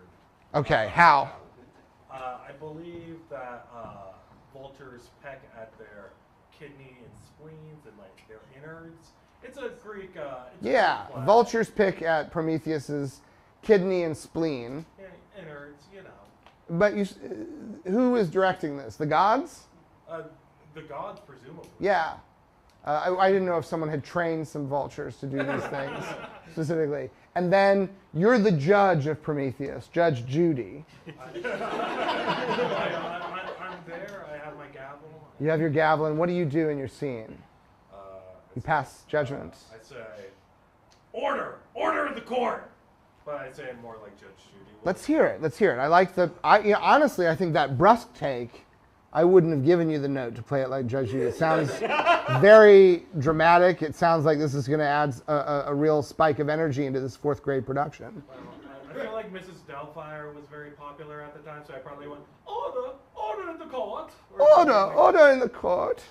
Okay, how? I believe that vultures peck at their kidney and spleens and like their innards. It's a Greek. Yeah, Greek vultures pick at Prometheus's kidney and spleen. Yeah, innards, you know. But who is directing this? The gods? The gods, presumably. Yeah. I didn't know if someone had trained some vultures to do these things specifically. And then you're the judge of Prometheus, Judge Judy. I'm there. I have my gavel. You have your gavel, and what do you do in your scene? You pass judgment. I say, order in the court. But I say it more like Judge Judy. Let's hear it. I like honestly, I think that brusque take, I wouldn't have given you the note to play it like Judge Judy. It sounds very dramatic. It sounds like this is going to add a real spike of energy into this fourth grade production. Well, I feel like Mrs. Doubtfire was very popular at the time, so I probably went, order in the court. Order in the court.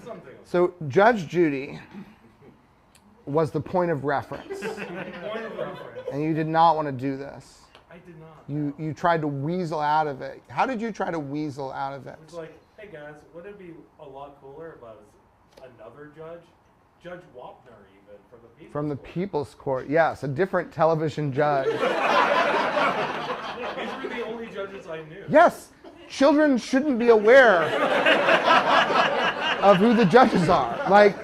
Something. So Judge Judy was the point of reference. Point of reference. And you did not want to do this. I did not. You tried to weasel out of it. How did you try to weasel out of it? It's like, hey guys, wouldn't it be a lot cooler if I was another judge? Judge Wapner, even, from the People's Court, yes, a different television judge. These were the only judges I knew. Yes, children shouldn't be aware of who the judges are. Like,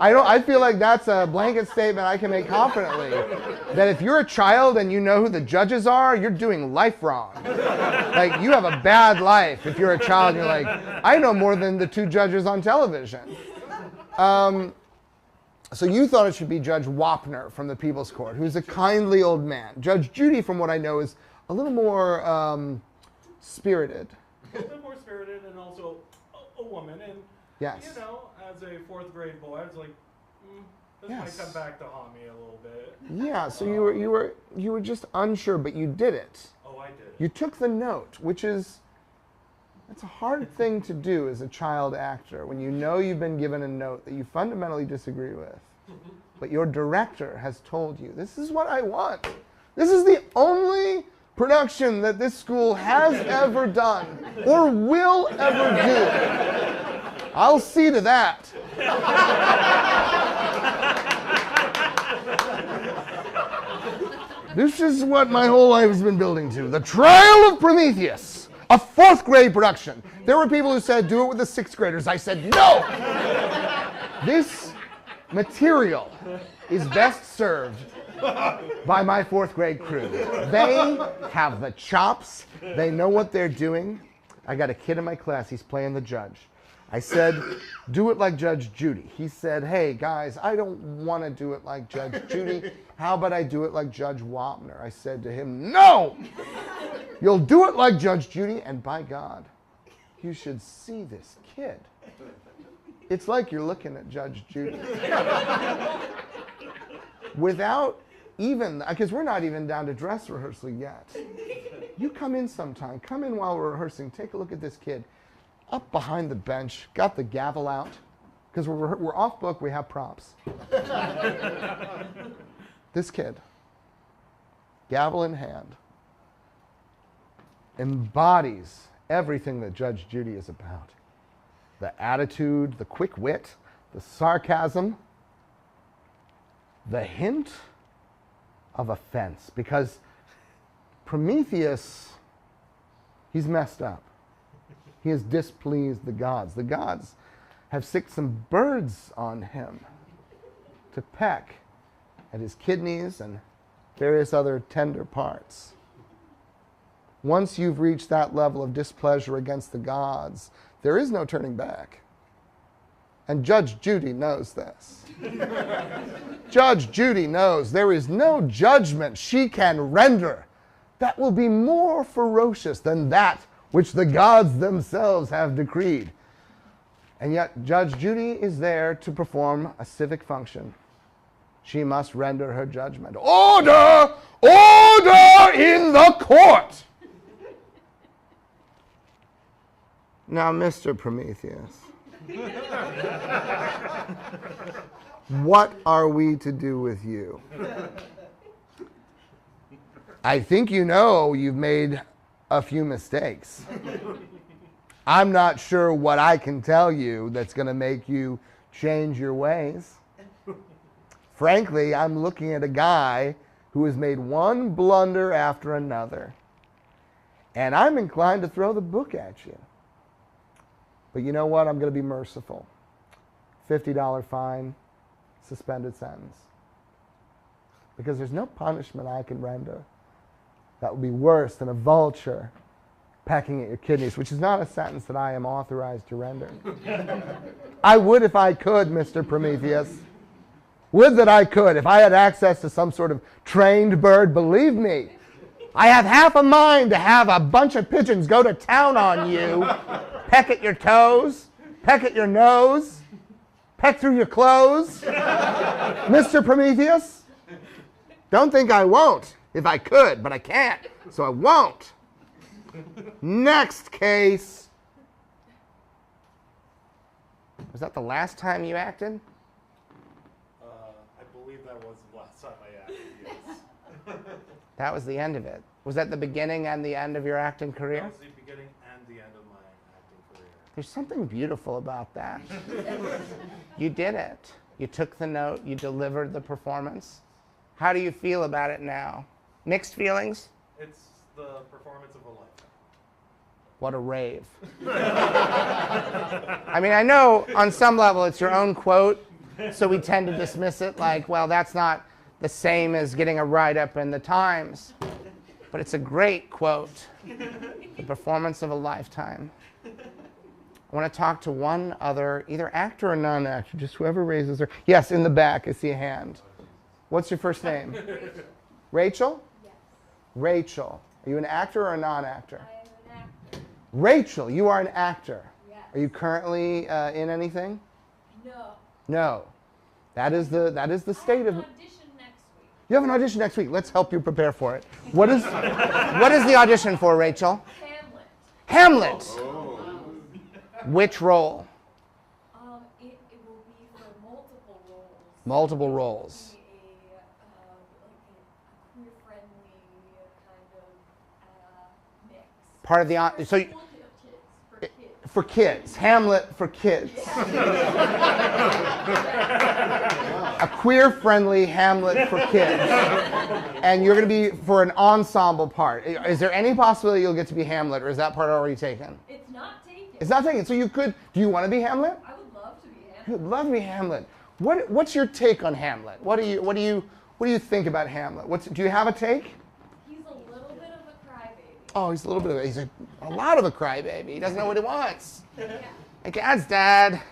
I feel like that's a blanket statement I can make confidently. That if you're a child and you know who the judges are, you're doing life wrong. Like, you have a bad life if you're a child and you're like, I know more than the two judges on television. So you thought it should be Judge Wapner from the People's Court, who's a kindly old man. Judge Judy, from what I know, is a little more spirited. A little bit more spirited and also a woman. And, yes. you know, as a fourth grade boy, I was like, this Yes. might come back to haunt me a little bit. Yeah, so you were just unsure, but you did it. Oh, I did. You took the note, which is, it's a hard thing to do as a child actor when you know you've been given a note that you fundamentally disagree with, but your director has told you, this is what I want. This is the only production that this school has ever done or will ever do. I'll see to that. This is what my whole life has been building to. The Trial of Prometheus, a fourth grade production. There were people who said, do it with the sixth graders. I said, no! This material is best served by my fourth grade crew. They have the chops. They know what they're doing. I got a kid in my class. He's playing the judge. I said, do it like Judge Judy. He said, hey, guys, I don't want to do it like Judge Judy. How about I do it like Judge Wapner? I said to him, no! You'll do it like Judge Judy, and by God, you should see this kid. It's like you're looking at Judge Judy. Without even, because we're not even down to dress rehearsal yet. You come in sometime. Come in while we're rehearsing. Take a look at this kid. Up behind the bench, got the gavel out, because we're off book, we have props. This kid, gavel in hand, embodies everything that Judge Judy is about. The attitude, the quick wit, the sarcasm, the hint of offense, because Prometheus, he's messed up. He has displeased the gods. The gods have sicked some birds on him to peck at his kidneys and various other tender parts. Once you've reached that level of displeasure against the gods, there is no turning back. And Judge Judy knows this. Judge Judy knows there is no judgment she can render that will be more ferocious than that which the gods themselves have decreed. And yet Judge Judy is there to perform a civic function. She must render her judgment. Order! Order in the court! Now, Mr. Prometheus, what are we to do with you? I think you know you've made a few mistakes. I'm not sure what I can tell you that's going to make you change your ways. Frankly, I'm looking at a guy who has made one blunder after another. And I'm inclined to throw the book at you. But you know what? I'm going to be merciful. $50 fine, suspended sentence. Because there's no punishment I can render that would be worse than a vulture pecking at your kidneys, which is not a sentence that I am authorized to render. I would if I could, Mr. Prometheus. Would that I could. If I had access to some sort of trained bird, believe me, I have half a mind to have a bunch of pigeons go to town on you, peck at your toes, peck at your nose, peck through your clothes. Mr. Prometheus, don't think I won't if I could, but I can't, so I won't. Next case. Was that the last time you acted? I believe that was the last time I acted, yes. That was the end of it. Was that the beginning and the end of your acting career? That was the beginning and the end of my acting career. There's something beautiful about that. You did it. You took the note. You delivered the performance. How do you feel about it now? Mixed feelings? It's the performance of a lifetime. What a rave. I mean, I know on some level it's your own quote, so we tend to dismiss it like, well, that's not the same as getting a write-up in the Times. But it's a great quote. The performance of a lifetime. I want to talk to one other, either actor or non-actor, just whoever raises their... Yes, in the back, I see a hand. What's your first name? Rachel? Yes. Rachel. Are you an actor or a non-actor? I am an actor. Rachel, you are an actor. Yes. Are you currently in anything? No. No. That is the state of... I have an audition next week. You have an audition next week. Let's help you prepare for it. What is the audition for, Rachel? Hamlet. Hamlet. Which role? It will be for multiple roles. Multiple roles. Be a queer-friendly kind of mix. Part of the so For kids. for kids. Hamlet for kids. A queer-friendly Hamlet for kids. And you're going to be for an ensemble part. Is there any possibility you'll get to be Hamlet, or is that part already taken? It's not taken. It's not taken. So you could. Do you want to be Hamlet? I would love to be Hamlet. You would love to be Hamlet. What's your take on Hamlet? What do you think about Hamlet? Do you have a take? He's a little bit of a crybaby. Oh, he's a little bit of he's a lot of a crybaby. He doesn't know what he wants. Like, Dad's dad.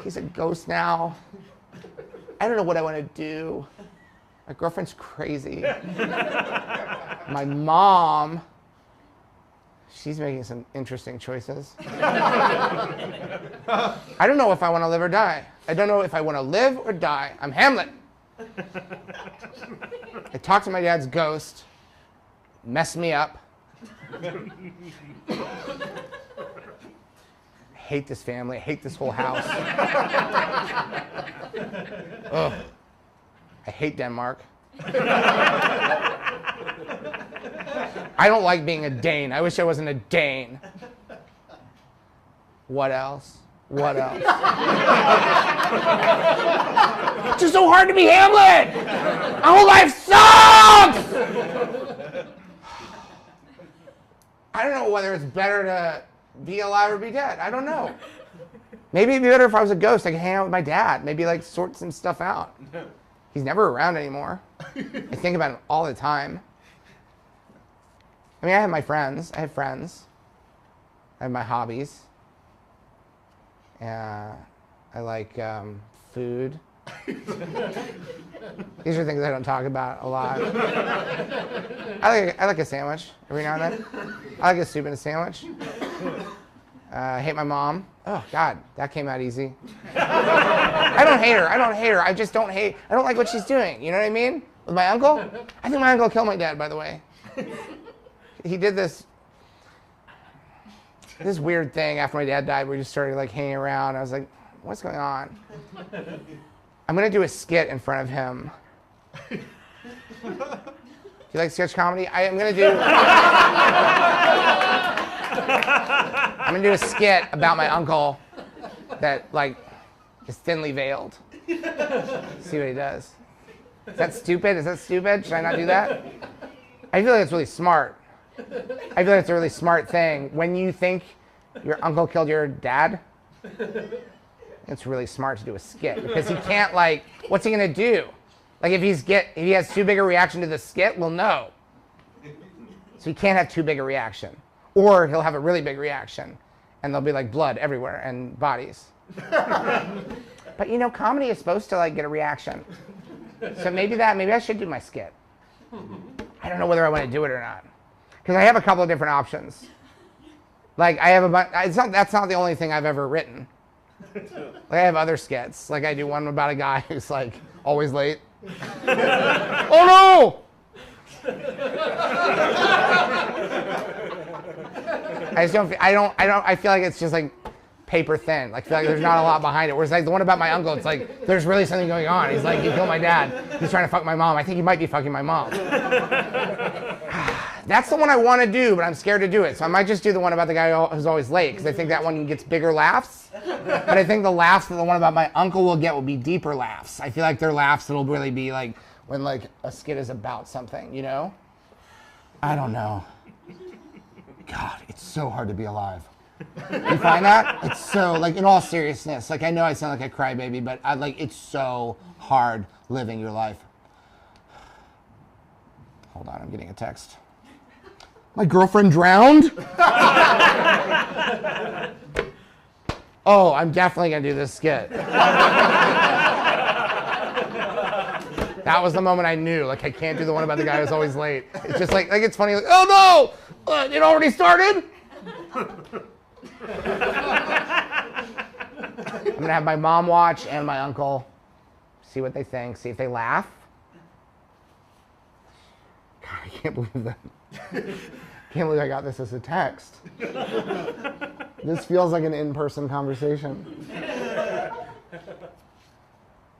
He's a ghost now. I don't know what I want to do. My girlfriend's crazy. My mom, she's making some interesting choices. I don't know if I want to live or die. I don't know if I want to live or die. I'm Hamlet. I talked to my dad's ghost. Messed me up. I hate this family. I hate this whole house. Ugh. I hate Denmark. I don't like being a Dane. I wish I wasn't a Dane. What else? What else? It's just so hard to be Hamlet! My whole life sucks! I don't know whether it's better to be alive or be dead. I don't know. Maybe it'd be better if I was a ghost. I could hang out with my dad. Maybe like sort some stuff out. He's never around anymore. I think about him all the time. I mean, I have my friends. I have friends. I have my hobbies. I like food. These are things I don't talk about a lot. I like a sandwich every now and then. I like a soup and a sandwich. I hate my mom. Oh, God, that came out easy. I don't hate her. I just don't hate. I don't like what she's doing. You know what I mean? With my uncle? I think my uncle killed my dad, by the way. He did this weird thing after my dad died where we just started like hanging around. I was like, what's going on? I'm going to do a skit in front of him. you like sketch comedy? I'm gonna do a skit about my uncle that like is thinly veiled. See what he does. Is that stupid? Should I not do that? I feel like it's really smart. I feel like it's a really smart thing. When you think your uncle killed your dad, it's really smart to do a skit because he can't like, what's he gonna do? Like if he has too big a reaction to the skit, well no. So he can't have too big a reaction. Or he'll have a really big reaction and there'll be like blood everywhere and bodies. But you know, comedy is supposed to like get a reaction. So maybe I should do my skit. I don't know whether I want to do it or not. Because I have a couple of different options. Like I have that's not the only thing I've ever written. Like I have other skits. Like I do one about a guy who's like always late. Oh no! I feel like it's just like paper thin. Like I feel like there's not a lot behind it. Whereas like the one about my uncle, it's like there's really something going on. He's like, he killed my dad. He's trying to fuck my mom. I think he might be fucking my mom. That's the one I want to do, but I'm scared to do it. So I might just do the one about the guy who's always late, because I think that one gets bigger laughs. But I think the laughs that the one about my uncle will get will be deeper laughs. I feel like they're laughs that'll really be like when like a skit is about something, you know? I don't know. God, it's so hard to be alive. You find that? It's so, like, in all seriousness, like, I know I sound like a crybaby, but it's so hard living your life. Hold on, I'm getting a text. My girlfriend drowned? Oh, I'm definitely gonna do this skit. That was the moment I knew, like, I can't do the one about the guy who's always late. It's just like it's funny, like, oh no! It already started? I'm gonna have my mom watch and my uncle, see what they think, see if they laugh. God, I can't believe that. Can't believe I got this as a text. This feels like an in-person conversation.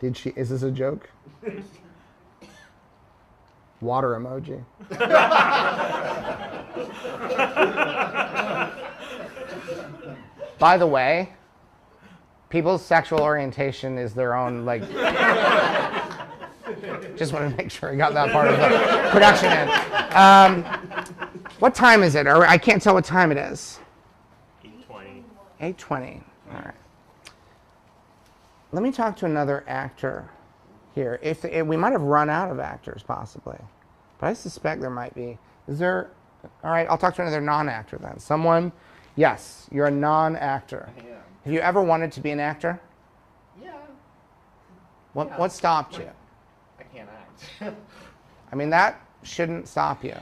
Is this a joke? Water emoji. By the way, people's sexual orientation is their own, like... Just want to make sure I got that part of the production in. What time is it? Or I can't tell what time it is. 8:20. 8:20. All right. Let me talk to another actor here. If we might have run out of actors, possibly. But I suspect there might be. Is there... All right, I'll talk to another non-actor then. Someone... Yes, you're a non-actor. I am. Have you ever wanted to be an actor? Yeah. What stopped you? I can't act. I mean, that shouldn't stop you.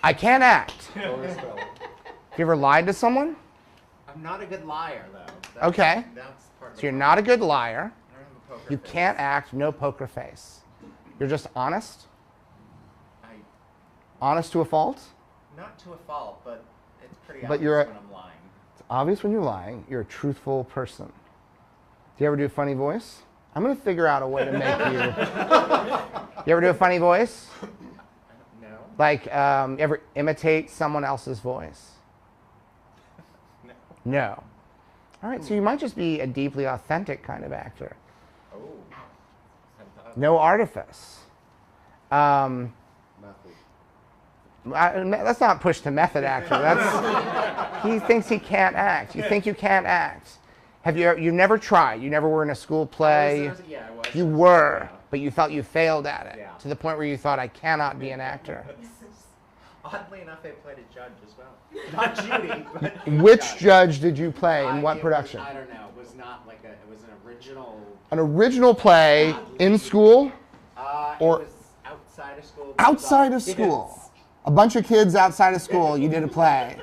I can't act. Have you ever lied to someone? I'm not a good liar, though. Okay. That's part of So you're not a good liar. I don't have a poker You face. can't act, no poker face. You're just honest? Honest to a fault? Not to a fault, but it's pretty But obvious you're a- when I'm lying. It's obvious when you're lying. You're a truthful person. Do you ever do a funny voice? I'm going to figure out a way to make you... You ever do a funny voice? No. Like, you ever imitate someone else's voice? No. No. All right, so you might just be a deeply authentic kind of actor. Oh. Hadn't thought of No artifice. Let's not push to method actor. He thinks he can't act. You think you can't act. Have you never tried? You never were in a school play? Yeah, I was. You were, Yeah. but you felt you failed at it. Yeah. To the point where you thought, I cannot be an actor. Oddly enough, I played a judge as well. Not Judy, but Which judge did you play in what it production? Was, I don't know. It was not like it was an original. An original play in school? Or- it was outside of school. Outside of school. A bunch of kids outside of school, you did a play.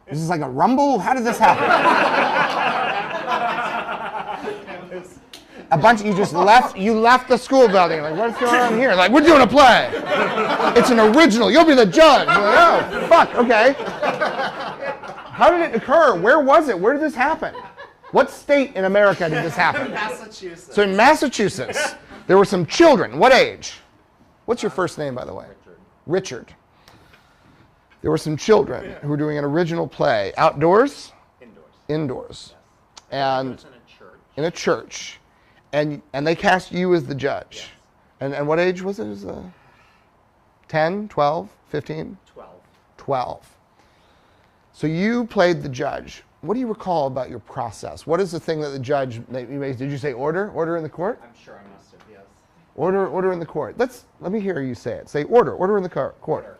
This is like a rumble? How did this happen? A bunch, you left the school building. Like, what's going on here? Like, we're doing a play. It's an original. You'll be the judge. You're like, oh, fuck, okay. How did it occur? Where was it? Where did this happen? What state in America did this happen? Massachusetts. So in Massachusetts, There were some children. What age? What's your first name, by the way? Richard. There were some children who were doing an original play. Outdoors? Indoors. Indoors. Yes. And It was in a church. in a church. And they cast you as the judge. Yes. And what age was it? It was 10, 12, 15? 12. 12. So you played the judge. What do you recall about your process? What is the thing that the judge, did you say order? Order in the court? I'm sure I must have, yes. Order in the court. Let me hear you say it. Say order in the court. Order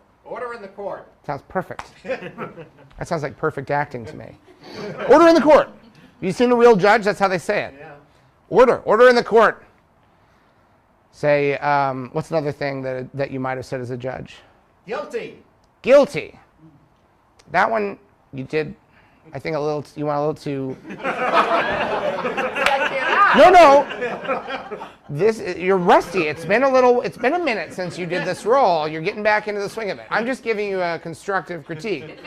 in the court. Sounds perfect. That sounds like perfect acting to me. Order in the court. You seen a real judge? That's how they say it. Yeah. Order in the court. Say, what's another thing that you might have said as a judge? Guilty. Guilty. That one you did, I think you went a little too. No. You're rusty. It's been a minute since you did this role. You're getting back into the swing of it. I'm just giving you a constructive critique.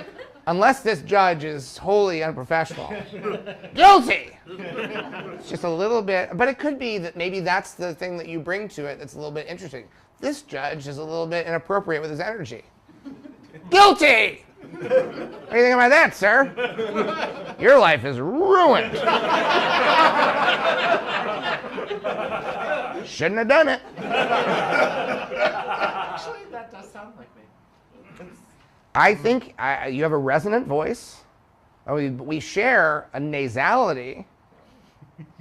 Unless this judge is wholly unprofessional. Guilty! It's just a little bit, but it could be that maybe that's the thing that you bring to it that's a little bit interesting. This judge is a little bit inappropriate with his energy. Guilty! What do you think about that, sir? Your life is ruined. Shouldn't have done it. Actually, that does sound like me. I think you have a resonant voice. We share a nasality.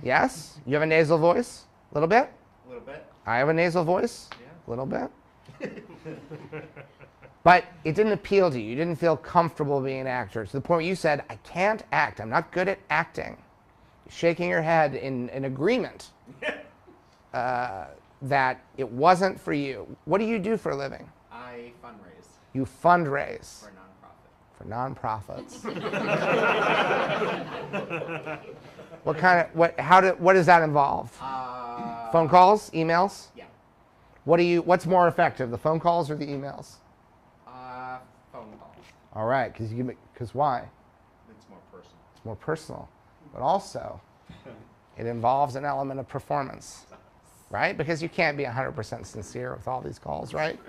Yes? You have a nasal voice? A little bit? A little bit. I have a nasal voice? Yeah. A little bit. But it didn't appeal to you. You didn't feel comfortable being an actor to the point where you said, I can't act. I'm not good at acting. You're shaking your head in agreement that it wasn't for you. What do you do for a living? I fundraise. You fundraise. For a nonprofit. For nonprofits. What does that involve? Phone calls, emails? Yeah. What's more effective, the phone calls or the emails? Phone calls. All right, because why? It's more personal. It's more personal, but also it involves an element of performance, right? Because you can't be 100% sincere with all these calls, right?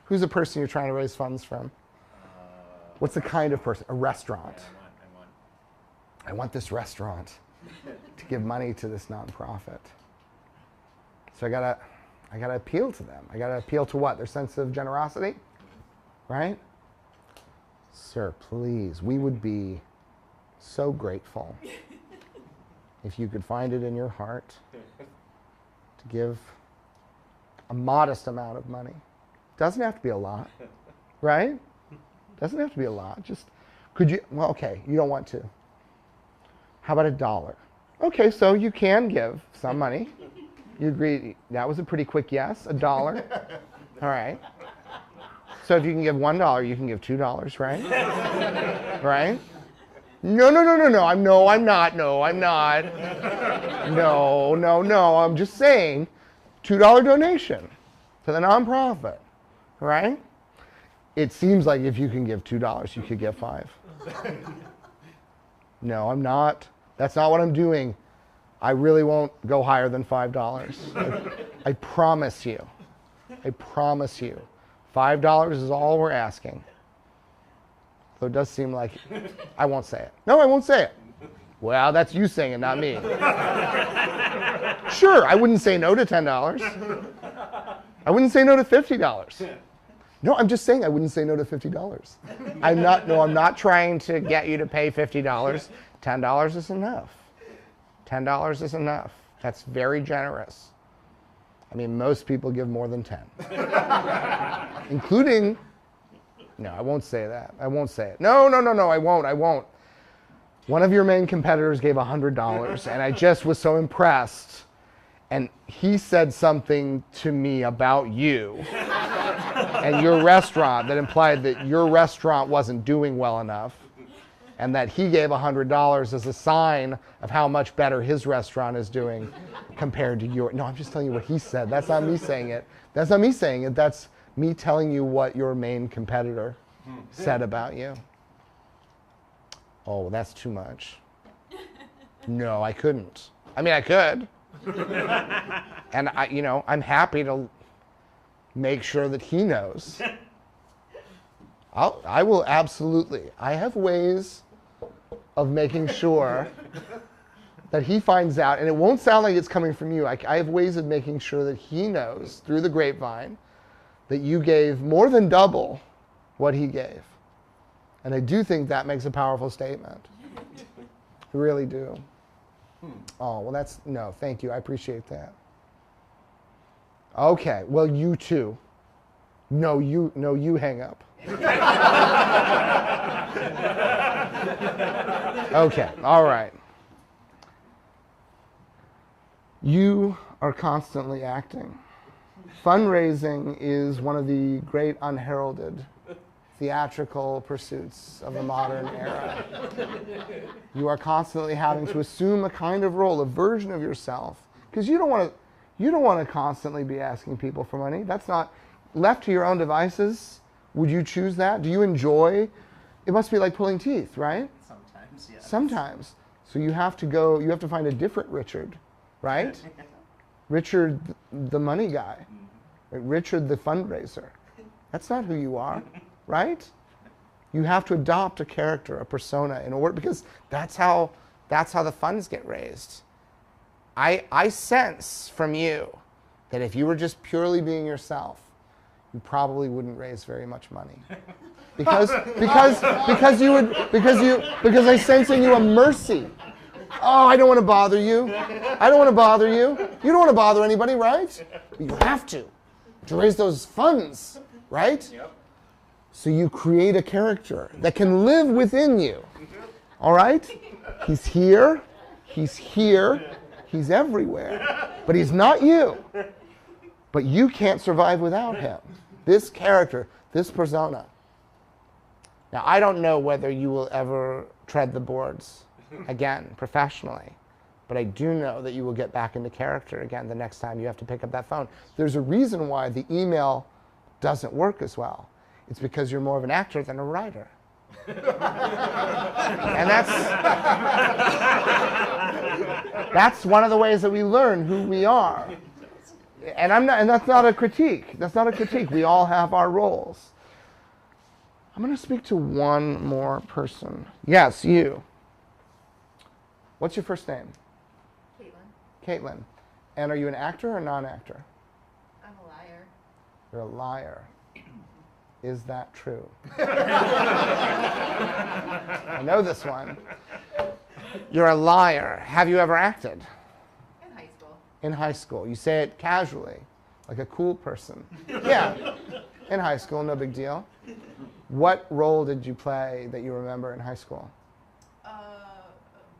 Who's the person you're trying to raise funds from? What's the kind of person? A restaurant. I want this restaurant to give money to this nonprofit. So I gotta appeal to them. I gotta appeal to what? Their sense of generosity, right? Sir, please, we would be so grateful if you could find it in your heart to give a modest amount of money. Doesn't have to be a lot, right? Doesn't have to be a lot. Just, could you, well, okay, you don't want to. How about $1? Okay, so you can give some money. You agree, that was a pretty quick yes, $1. All right. So if you can give $1, you can give $2, right? Right? No, I'm not. No, I'm just saying, $2 donation to the nonprofit, right? It seems like if you can give $2, you could give 5. No, I'm not. That's not what I'm doing. I really won't go higher than $5. I promise you. I promise you. $5 is all we're asking. Though it does seem like I won't say it. No, I won't say it. Well, that's you saying it, not me. Sure, I wouldn't say no to $10. I wouldn't say no to $50. No, I'm just saying I wouldn't say no to $50. I'm not trying to get you to pay $50. $10 is enough. $10 is enough. That's very generous. I mean, most people give more than 10. Including, no, I won't say that. I won't say it. No, I won't. One of your main competitors gave $100, and I just was so impressed. And he said something to me about you and your restaurant that implied that your restaurant wasn't doing well enough, and that he gave $100 as a sign of how much better his restaurant is doing compared to your. No, I'm just telling you what he said. That's not me saying it. That's me telling you what your main competitor said about you. Oh, that's too much. No, I couldn't. I mean, I could. And I'm happy to make sure that he knows. I will absolutely. I have ways of making sure that he finds out, and it won't sound like it's coming from you. I have ways of making sure that he knows through the grapevine that you gave more than double what he gave. And I do think that makes a powerful statement. I really do. Oh, well no, thank you. I appreciate that. Okay, well, you too. No, you hang up. Okay, all right. You are constantly acting. Fundraising is one of the great unheralded theatrical pursuits of the modern era. You are constantly having to assume a kind of role, a version of yourself, because you don't want to constantly be asking people for money. That's not left to your own devices. Would you choose that? Do you enjoy? It must be like pulling teeth, right? Sometimes, yes. Sometimes. So you have to find a different Richard, right? Richard, the money guy. Richard, the fundraiser. That's not who you are, right? You have to adopt a character, a persona, in order, because that's how the funds get raised. I sense from you that if you were just purely being yourself, you probably wouldn't raise very much money. Because I sense in you a mercy. Oh, I don't want to bother you. I don't want to bother you. You don't want to bother anybody, right? You have to raise those funds, right? Yep. So you create a character that can live within you. All right? He's here. He's everywhere. But he's not you. But you can't survive without him. This character, this persona. Now, I don't know whether you will ever tread the boards again professionally, but I do know that you will get back into character again the next time you have to pick up that phone. There's a reason why the email doesn't work as well. It's because you're more of an actor than a writer. And that's one of the ways that we learn who we are. And that's not a critique. That's not a critique. We all have our roles. I'm going to speak to one more person. Yes, you. What's your first name? Caitlin. And are you an actor or a non-actor? I'm a liar. You're a liar. Is that true? I know this one. You're a liar. Have you ever acted? In high school. In high school. You say it casually, like a cool person. Yeah. In high school, no big deal. What role did you play that you remember in high school?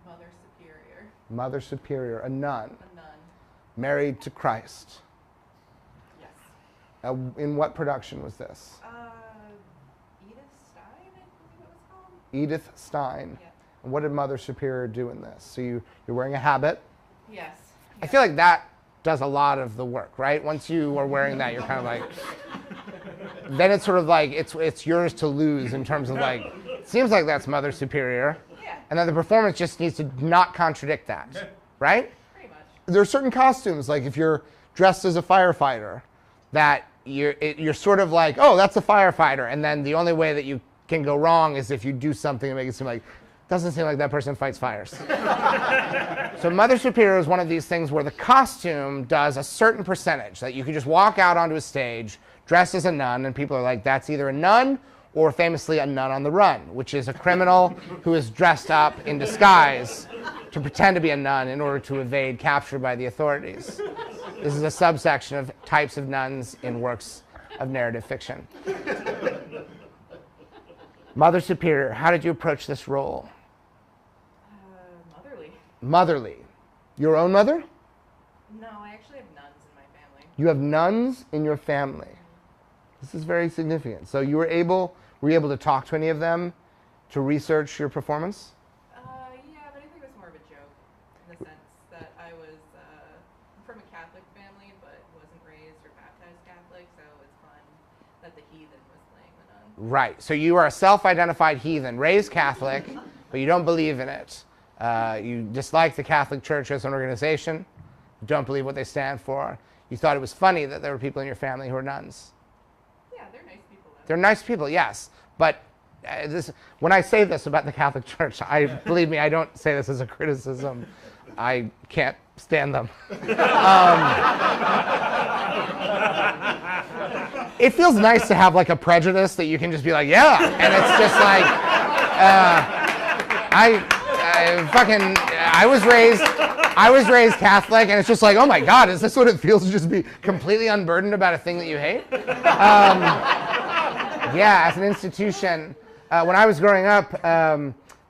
Mother Superior. Mother Superior, a nun. A nun. Married to Christ. Yes. In what production was this? Edith Stein, I believe it was called. Edith Stein. Yeah. And what did Mother Superior do in this? So you're wearing a habit. Yes. I feel like that does a lot of the work, right? Once you are wearing that, you're kind of like, then it's sort of like, it's yours to lose in terms of like, it seems like that's Mother Superior. Yeah. And then the performance just needs to not contradict that, right? Pretty much. There are certain costumes, like if you're dressed as a firefighter, that you're sort of like, oh, that's a firefighter. And then the only way that you can go wrong is if you do something to make it seem like, doesn't seem like that person fights fires. So Mother Superior is one of these things where the costume does a certain percentage, that you can just walk out onto a stage dressed as a nun, and people are like, that's either a nun or famously a nun on the run, which is a criminal who is dressed up in disguise to pretend to be a nun in order to evade capture by the authorities. This is a subsection of types of nuns in works of narrative fiction. Mother Superior, how did you approach this role? Motherly. Motherly. Your own mother? No, I actually have nuns in my family. You have nuns in your family. This is very significant. So were you able to talk to any of them to research your performance? Yeah, but I think it was more of a joke in the sense that I was from a Catholic family, but wasn't raised or baptized Catholic, so it was fun that the heathen was playing the nun. Right. So you are a self-identified heathen, raised Catholic, but you don't believe in it. You dislike the Catholic Church as an organization, don't believe what they stand for. You thought it was funny that there were people in your family who were nuns. Yeah, they're nice people though. They're nice people, yes. But when I say this about the Catholic Church, believe me, I don't say this as a criticism. I can't stand them. It feels nice to have like a prejudice that you can just be like, yeah, and it's just like, I was raised Catholic, and it's just like, oh my God, is this what it feels to just be completely unburdened about a thing that you hate? Yeah, as an institution, when I was growing up,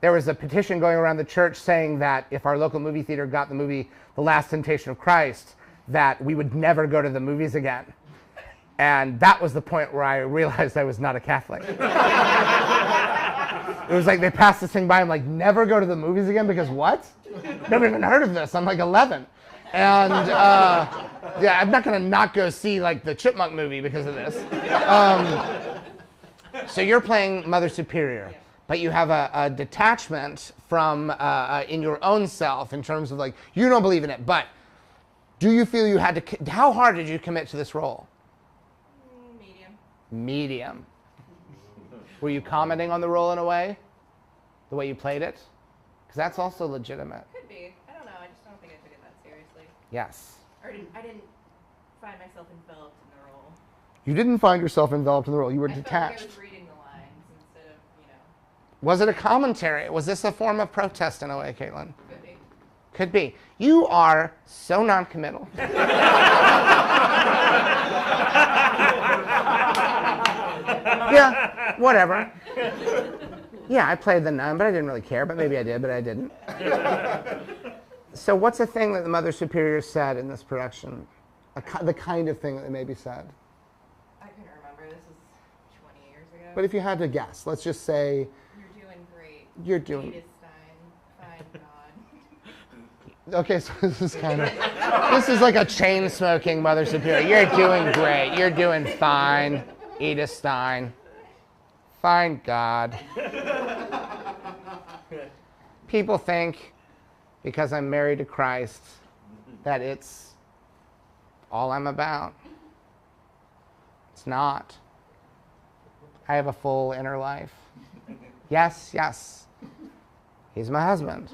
there was a petition going around the church saying that if our local movie theater got the movie The Last Temptation of Christ, that we would never go to the movies again. And that was the point where I realized I was not a Catholic. It was like they passed this thing by. I'm like, never go to the movies again because what? Never even heard of this. I'm like 11. And yeah, I'm not going to not go see like the Chipmunk movie because of this. So you're playing Mother Superior, but you have a detachment from in your own self in terms of like, you don't believe in it, but do you feel you had to, how hard did you commit to this role? Medium. Were you commenting on the role in a way? The way you played it? Because that's also legitimate. Could be. I don't know. I just don't think I took it that seriously. Yes. Or I didn't find myself enveloped in the role. You didn't find yourself enveloped in the role. You were I detached. felt like I was reading the lines instead of, Was it a commentary? Was this a form of protest in a way, Caitlin? Could be. Could be. You are so non-committal. Yeah, whatever. Yeah, I played the nun, but I didn't really care. But maybe I did, but I didn't. So what's a thing that the Mother Superior said in this production? The kind of thing that they maybe said? I couldn't remember. This was 20 years ago. But if you had to guess, let's just say... You're doing great. You're doing... Fine, God. Okay, so this is kind of... This is like a chain-smoking Mother Superior. You're doing great. You're doing fine. Edith Stein. Fine, God. People think, because I'm married to Christ, that it's all I'm about. It's not. I have a full inner life. Yes, yes. He's my husband.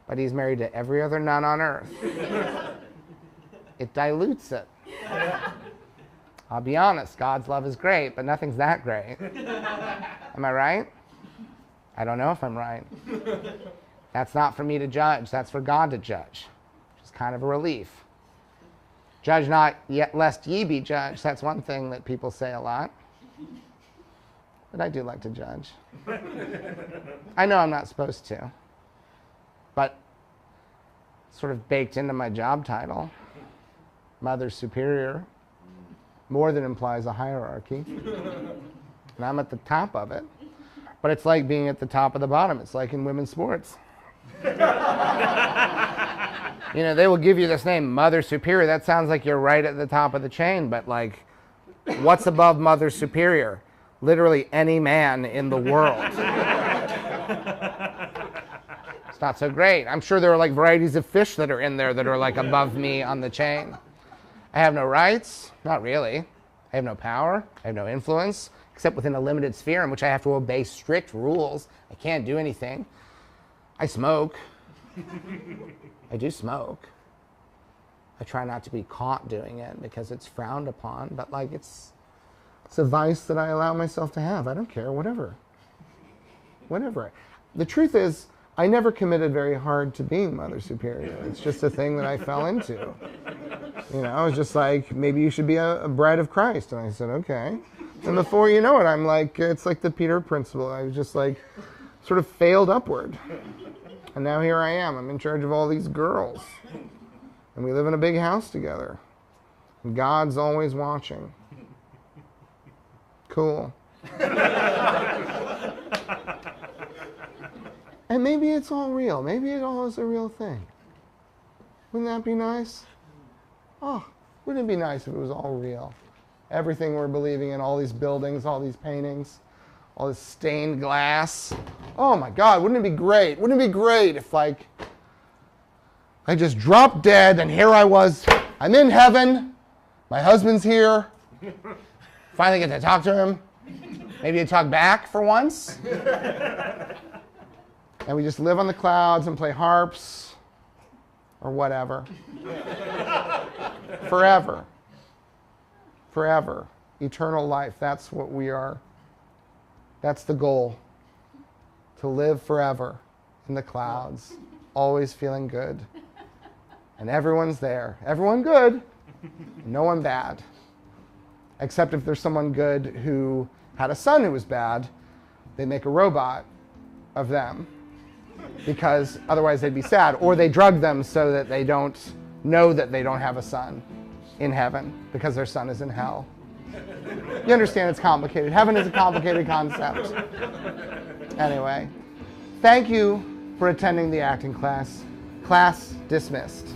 But he's married to every other nun on earth. It dilutes it. I'll be honest, God's love is great, but nothing's that great. Am I right? I don't know if I'm right. That's not for me to judge. That's for God to judge, which is kind of a relief. Judge not, yet lest ye be judged. That's one thing that people say a lot. But I do like to judge. I know I'm not supposed to, but sort of baked into my job title, Mother Superior, more than implies a hierarchy. And I'm at the top of it. But it's like being at the top of the bottom. It's like in women's sports. They will give you this name, Mother Superior. That sounds like you're right at the top of the chain, but like, what's above Mother Superior? Literally any man in the world. It's not so great. I'm sure there are like varieties of fish that are in there that are like above me on the chain. I have no rights, not really. I have no power, I have no influence, except within a limited sphere in which I have to obey strict rules. I can't do anything. I smoke. I do smoke. I try not to be caught doing it because it's frowned upon, but like it's a vice that I allow myself to have. I don't care, whatever. Whatever. The truth is, I never committed very hard to being Mother Superior. It's just a thing that I fell into. I was just like, maybe you should be a bride of Christ. And I said, okay. And before you know it, I'm like, it's like the Peter principle. I was just like, sort of failed upward. And now here I am. I'm in charge of all these girls. And we live in a big house together. And God's always watching. Cool. And maybe it's all real. Maybe it all is a real thing. Wouldn't that be nice? Oh, wouldn't it be nice if it was all real? Everything we're believing in, all these buildings, all these paintings, all this stained glass. Oh my God, wouldn't it be great? Wouldn't it be great if like I just dropped dead, and here I was. I'm in heaven. My husband's here. Finally get to talk to him. Maybe I talk back for once. And we just live on the clouds and play harps or whatever. Forever. Forever. Eternal life. That's what we are. That's the goal. To live forever in the clouds, always feeling good. And everyone's there. Everyone good, no one bad. Except if there's someone good who had a son who was bad, they make a robot of them. Because otherwise they'd be sad. Or they drug them so that they don't know that they don't have a son in heaven because their son is in hell. You understand it's complicated. Heaven is a complicated concept. Anyway, thank you for attending the acting class. Class dismissed.